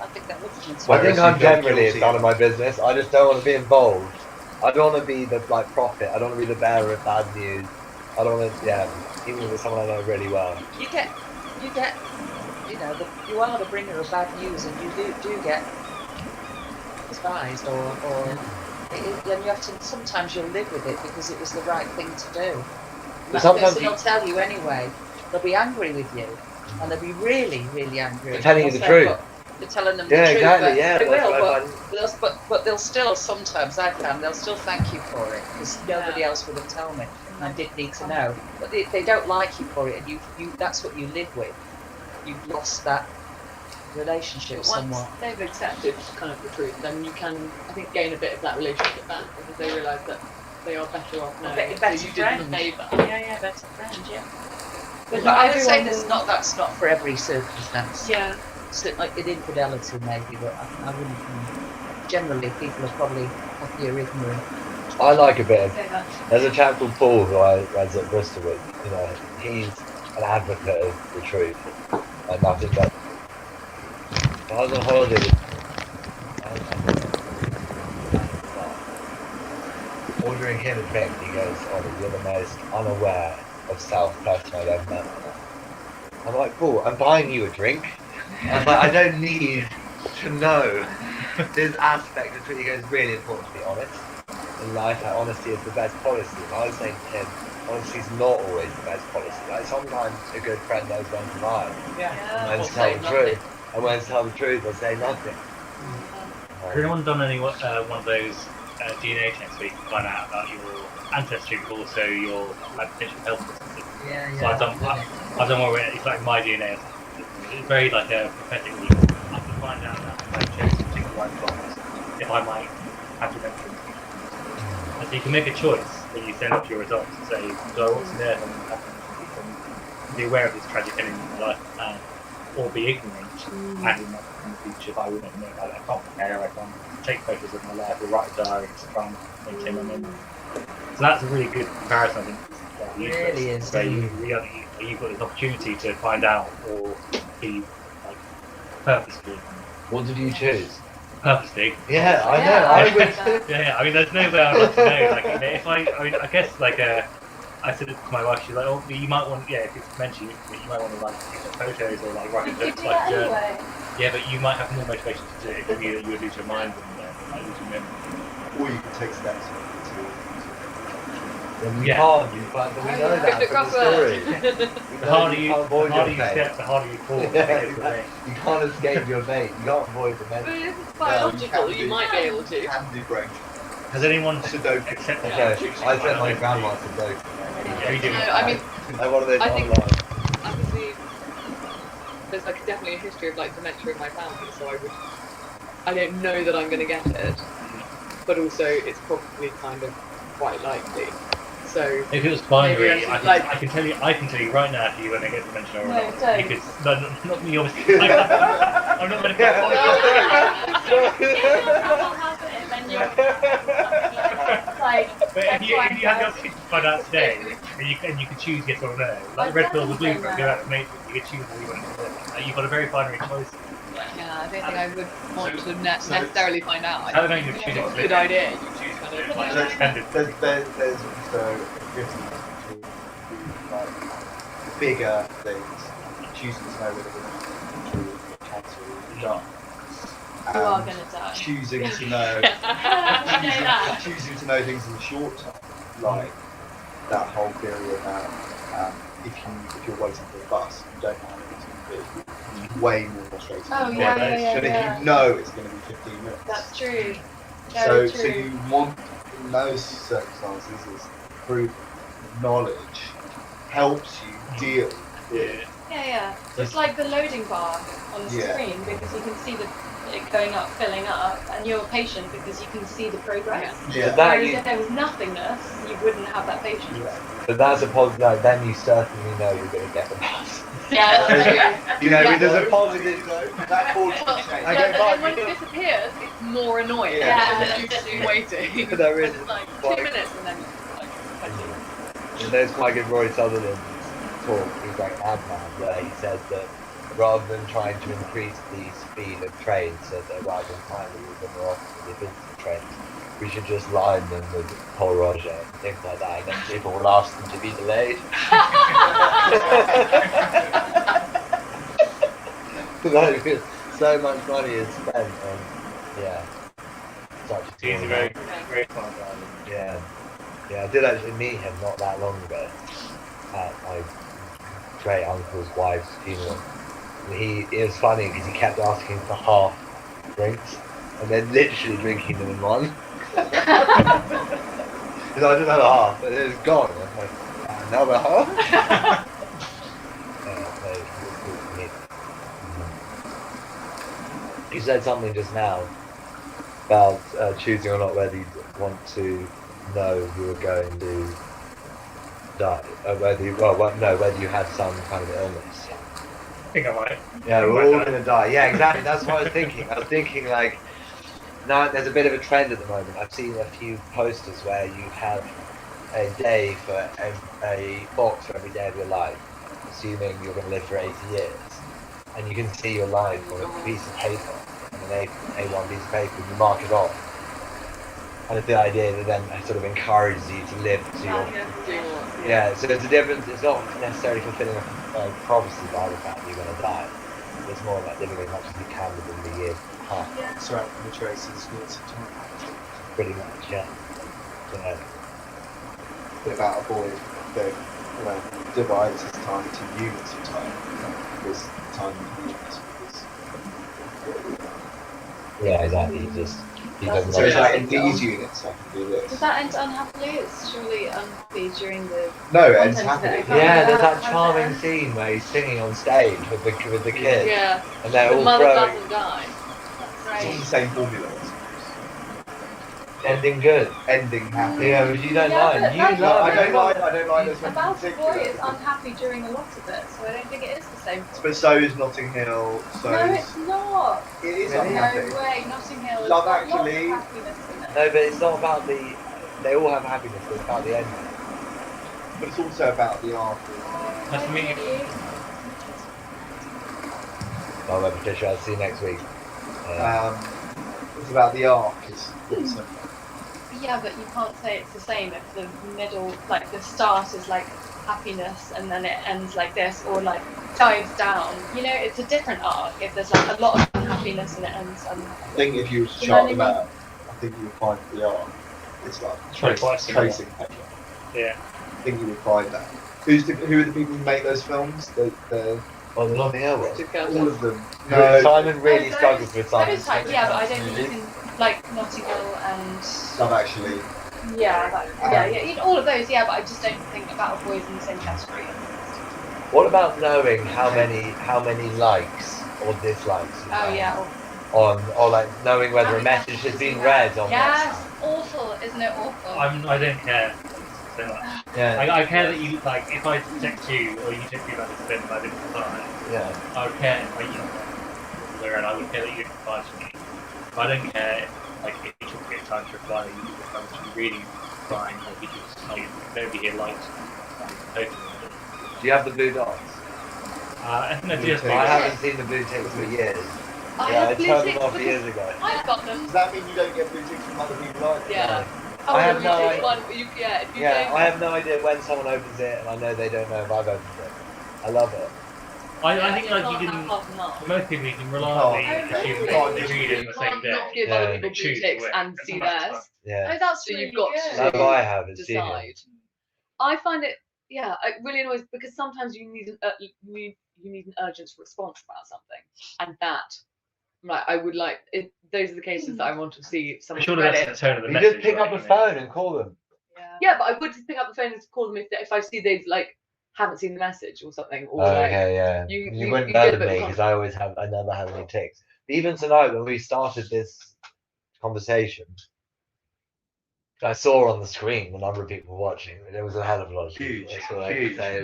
I think that would be. I think I'm Whereas you don't generally it's guilty. none of my business. I just don't want to be involved. I don't want to be the prophet. I don't want to be the bearer of bad news. I don't want to, even with someone I know really well. You get, you are the bringer of bad news, and you do get despised, or then you have to. Sometimes you'll live with it because it was the right thing to do. But sometimes They'll tell you anyway. They'll be angry with you, and they'll be really, really angry. They're telling you the They'll say, truth. "But you're telling them Yeah, the truth. exactly, But yeah, they that's will, what I but they'll still sometimes they'll still thank you for it because nobody else would have told me. And I did need to know, but they don't like you for it, and you that's what you live with. You've lost that relationship But once somewhat. they've accepted kind of the truth, then you can, I think, gain a bit of that relationship back because they realise that they are better off now. Better so you did them a friend. favour. Yeah, better friend, yeah. But But not I would say everyone that's not for every circumstance. Yeah. So, like in infidelity maybe, but I wouldn't. Generally, people are probably happier ignorant. I like a bit of. Say that. There's a chap called Paul who I read at Bristol with. He's an advocate of the truth, and nothing but. I was on holiday. Ordering him a drink, he goes, "Oh, you're the most unaware of self person I've ever met." I'm like, "Paul, I'm buying you a drink." I'm like, "I don't need to know this aspect of truth." He goes, "Really important to be honest in life. Like, honesty is the best policy." And I was saying to him, honesty is not always the best policy. Like sometimes a good friend knows when to lie, and when to tell the truth, and when to tell the truth or say nothing. Has anyone done any one of those DNA tests where you can find out about your ancestry, but also your potential health system? Yeah, So I've done one where it's like my DNA. It's very like a prophetic. I can find out that if I chose to pick the right box, if I might have dementia. And so you can make a choice when you send up your results and say, do I want to know and be aware of this tragic ending in my life, or be ignorant and in the future if I wouldn't know about it. I can't prepare, I can't take photos of my life or write a diary to try and maintain my memory. So that's a really good comparison, I think. It really is. So you've got this opportunity to find out or be like purposefully. What did you choose? Purposely. Yeah, I know. Yeah, I I would. get that. Yeah, I mean, there's no way I'd like to know. Like, if I guess like I said it to my wife. She's like, "Oh, you might want, if it's dementia, you might want to like take photos or like write a You book, do like that journal." anyway. Yeah, but you might have more motivation to do it if you would lose your mind and like lose your memory. Or you can take steps to You Yeah. can't. You can't. We know that from the story. The harder you you, can't avoid the harder your you fate. step, the harder you fall. Yeah, exactly. You can't escape your fate. You can't avoid the But mental. if it's biological, you might be able to. can do brain Has anyone Sudoku. accepted Okay, I sent my grandma to go. Yeah, you do. No, I mean, Like one of those I think- online. obviously, there's like definitely a history of like dementia in my family, so I would I don't know that I'm going to get it, but also it's probably kind of quite likely. So If it was binary, Maybe I I should, can tell you right now if you're going to get dimensional or No, not. don't. You could, not me, obviously. I'm not going to. That will happen, and then you're like. But if you had the opportunity to find out today, and you could choose yes or no, like the red pill or the blue pill, go out and make it, you could choose what you want to do. You've got a very binary choice. yeah, I don't think I would want to necessarily find out. I don't know you choose it. Good idea. You choose kind of Like, There's standard. also a difference between like bigger things, choosing to know whether they're true or cancer or not. You are going to die. Choosing to know, choosing to know things in the short term, like that whole theory about if you're waiting for a bus, you don't know how long it's going to be. It's way more frustrating. Oh, than yeah, waiting. yeah, But yeah. if you know it's going to be 15 minutes, That's true. so Very so true. you want in those circumstances is proven knowledge helps you deal with. Yeah. It's like the loading bar on the Yeah. screen because you can see it going up, filling up, and you're patient because you can see the progress. Yeah. That Whereas you, if there was nothingness, you wouldn't have that patience. but that's a positive. Like, then you certainly know you're going to get the bus. Yeah, that's true. You know, Yeah. there's a positive. That fortune change. I Yeah, get but mine. then when it disappears, it's more annoying. Yeah. Because you've just been waiting. There is But it's like quite- 2 minutes and then like, And there's quite a good Roy Sutherland talk, he's like Madman, where he says that rather than trying to increase the speed of trains so they arrive on time a little bit more often with the visitor trains, we should just line them with Paul Roger and things like that, and then people will ask them to be delayed. Like, so much money is spent on, such a He's a tool. very, very fun guy. Yeah, I did actually meet him not that long ago at my great uncle's wife's funeral. And it was funny because he kept asking for half drinks and then literally drinking them in one. He's like, I didn't have a half, but it was gone. I was like, another half? So it was cool to meet. You said something just now about choosing or not whether you want to know you were going to die, whether you had some kind of illness. I think I might. Yeah, we're all going to die. Yeah, exactly. That's what I was thinking. I was thinking like, now there's a bit of a trend at the moment. I've seen a few posters where you have a day for a box for every day of your life, assuming you're going to live for 80 years, and you can see your life on a piece of paper, on an A1 piece of paper, and you mark it off. And it's the idea that then sort of encourages you to live to your... Yeah, so there's a difference. It's not necessarily fulfilling a prophecy by the fact that you're going to die. It's more like living as much as you can within the year. Surrounding the traces with some time. Pretty much, yeah. So, Bit about avoid the divides his time into units of time. Because time is units. yeah, exactly. Just keep everyone So it's else. like in these units I can do Does this. that end unhappily? It's surely unhappy during the. No, it ends Content happily. today. Yeah, there's that charming scene where he's singing on stage with the kids, Yeah. and they're The all mother throwing, doesn't die. That's It's all right. the same formula. I suppose. ending good. Ending happy. Yeah, but you don't Yeah, mind. but You that's love I it. don't like those ones About in the boy is particular. unhappy during a lot of it, so I don't think it is the same. But so is Notting Hill. So No, is it's not. it is Really? unhappy. No way. Notting Hill has Love got lots of Actually. happiness in it. No, but it's not about the. They all have happiness, but it's about the ending. But it's also about the art. Nice to meet you. Well, well, Patricia, I'll see you next week. It's about the arc. It's Yeah, but you can't say it's the same if the middle, like the start is like happiness and then it ends like this, or like dives down. You know, it's a different arc if there's like a lot of unhappiness and it ends I unhappy. think if you were to You know chart what I them mean? out, I think you would find the arc. It's like Very quite similar. tracing paper. Yeah. I think you would find that. Who are the people who make those films? The Oh, the Notting Hill one. all of them. No, Simon really Those- struggles with Simon. Those types, yeah, but I don't think you can like Notting Hill and Love Actually. yeah, you know, all of those, yeah, but I just don't think About a Boy's in the same category. What about knowing how many likes or dislikes you Oh have? yeah, or like knowing whether a message has been read on Yes, WhatsApp. awful, isn't it awful? I don't care so much. Yeah, I care that you like if I text you or you text me about this event and I didn't reply. yeah. I would care if I would care that you didn't reply to me. But I don't care if it took a bit of time to reply, you didn't reply to me really replying, or if you just maybe he liked hoping. Do you have the blue dots? I think I Blue just ticks. I haven't seen the blue ticks for years. I Yeah, I have blue turned ticks them off because years ago. I've got them. Does that mean you don't get blue ticks from other people either? Yeah. Oh, I have Blue no tick idea. one, if you Yeah, don't, I have no idea when someone opens it, and I know they don't know if I've opened it. I love it. I think you like can't you have can. half and half. For most people, you can reliably Oh, assume really? that they read it in You the same can't day. not give Yeah. other people blue Choose ticks to and it. see That's theirs. Yeah. Oh, that's So really you've got good. That's what I have. It's genius. decide. I find it, it really annoys because sometimes you need you need an urgent response about something, and that, like, I would like it. Those are the cases that I want to see if someone Surely read that's it. the tone of the You message. just pick up right, the isn't it? phone and call them. Yeah, but I would pick up the phone and call them if I see they've like haven't seen the message or something, or like Okay, yeah. you- You you- wouldn't you know get a than bit me of because I never have any ticks. Even tonight when we started this conversation, I saw on the screen the number of people watching. There was a hell of a lot of people. Huge, That's what I can huge. say. It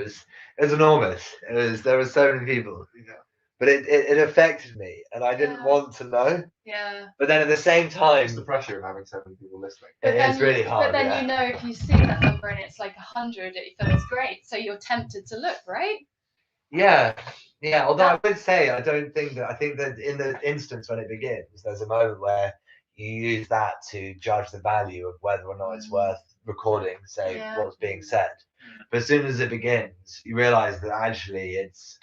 was enormous. There were so many people. Yeah. But it affected me, and I didn't Yeah. want to know. Yeah. But then at the same time, It's the pressure of having so many people listening. it's really hard. But then yeah. you know if you see that number and it's like 100, it feels great. So you're tempted to look, right? Yeah, yeah. Although I would say I think that in the instance when it begins, there's a moment where you use that to judge the value of whether or not it's worth recording, say Yeah. what's being said. But as soon as it begins, you realise that actually it's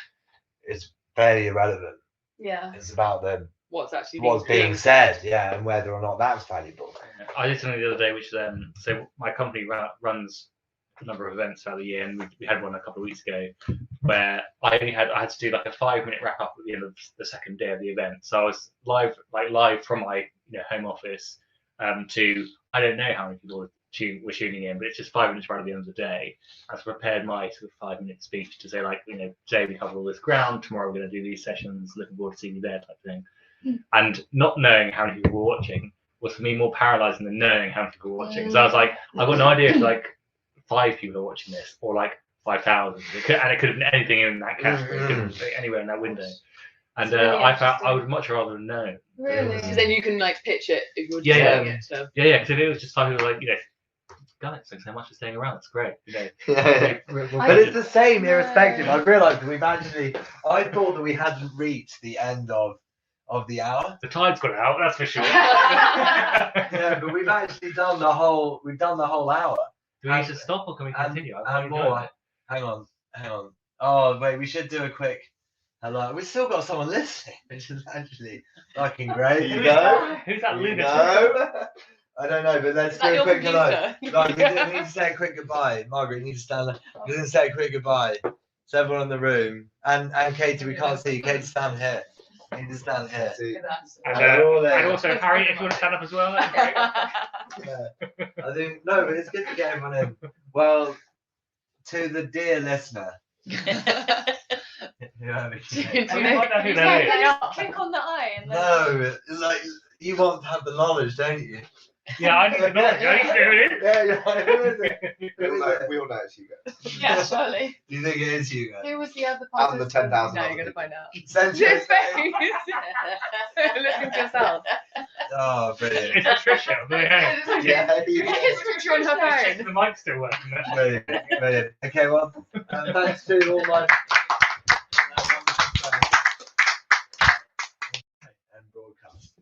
fairly irrelevant. Yeah. It's about what's actually what's being said, yeah, and whether or not that's valuable. I did something the other day, which so my company runs a number of events throughout the year, and we had one a couple of weeks ago where I had to do like a 5-minute wrap up at the end of the second day of the event. So I was live from my home office to I don't know how many people were tuning in, but it's just 5 minutes right at the end of the day. I've prepared my sort of 5-minute speech to say today we covered all this ground, tomorrow we're going to do these sessions, looking forward to seeing you there type thing. And not knowing how many people were watching was for me more paralysing than knowing how many people were watching. So I was like, I've got no idea if 5 people are watching this or 5,000, and it could have been anything in that category, it could have been anywhere in that window. And really I found I would much rather know. Really? Because then you can pitch it if you're Yeah, doing yeah. it. So. Yeah, because if it was just 5 people guys, thanks so much for staying around. It's great. Yeah. But it's the same irrespective. I've realised that I thought that we hadn't reached the end of the hour. The tide's gone out, that's for sure. Yeah, but we've actually done the whole hour. Do we need to stop or can we continue? And more. Hang on. Oh wait, we should do a quick hello. We've still got someone listening, which is actually fucking great. Who's that lunatic? I don't know, but let's do a quick hello. Right, we need to say a quick goodbye. Margaret, you need to stand there. We're going to say a quick goodbye to everyone in the room. And Katie, we can't see you. Katie, stand here. You need to stand here. And also, Harry, if you want to stand up as well. Yeah. I think, no, but it's good to get everyone in. Well, to the dear listener. Whoever she is. I might know who that is. Click on the eye and then. No, it's like you want to have the knowledge, don't you? Yeah, I need to know. I need to know who it is. Yeah, you're like, who is it? We all know it's you guys. Yeah, surely. Do you think it is you guys? Who was the other And the 10,000 Now other you're going to people. find out. Century. His face. Listen to yourself. Oh, brilliant. It's Patricia. Yeah, His picture on her phone. The mic's still working. brilliant, brilliant. Okay, well, thanks to all my. And broadcast.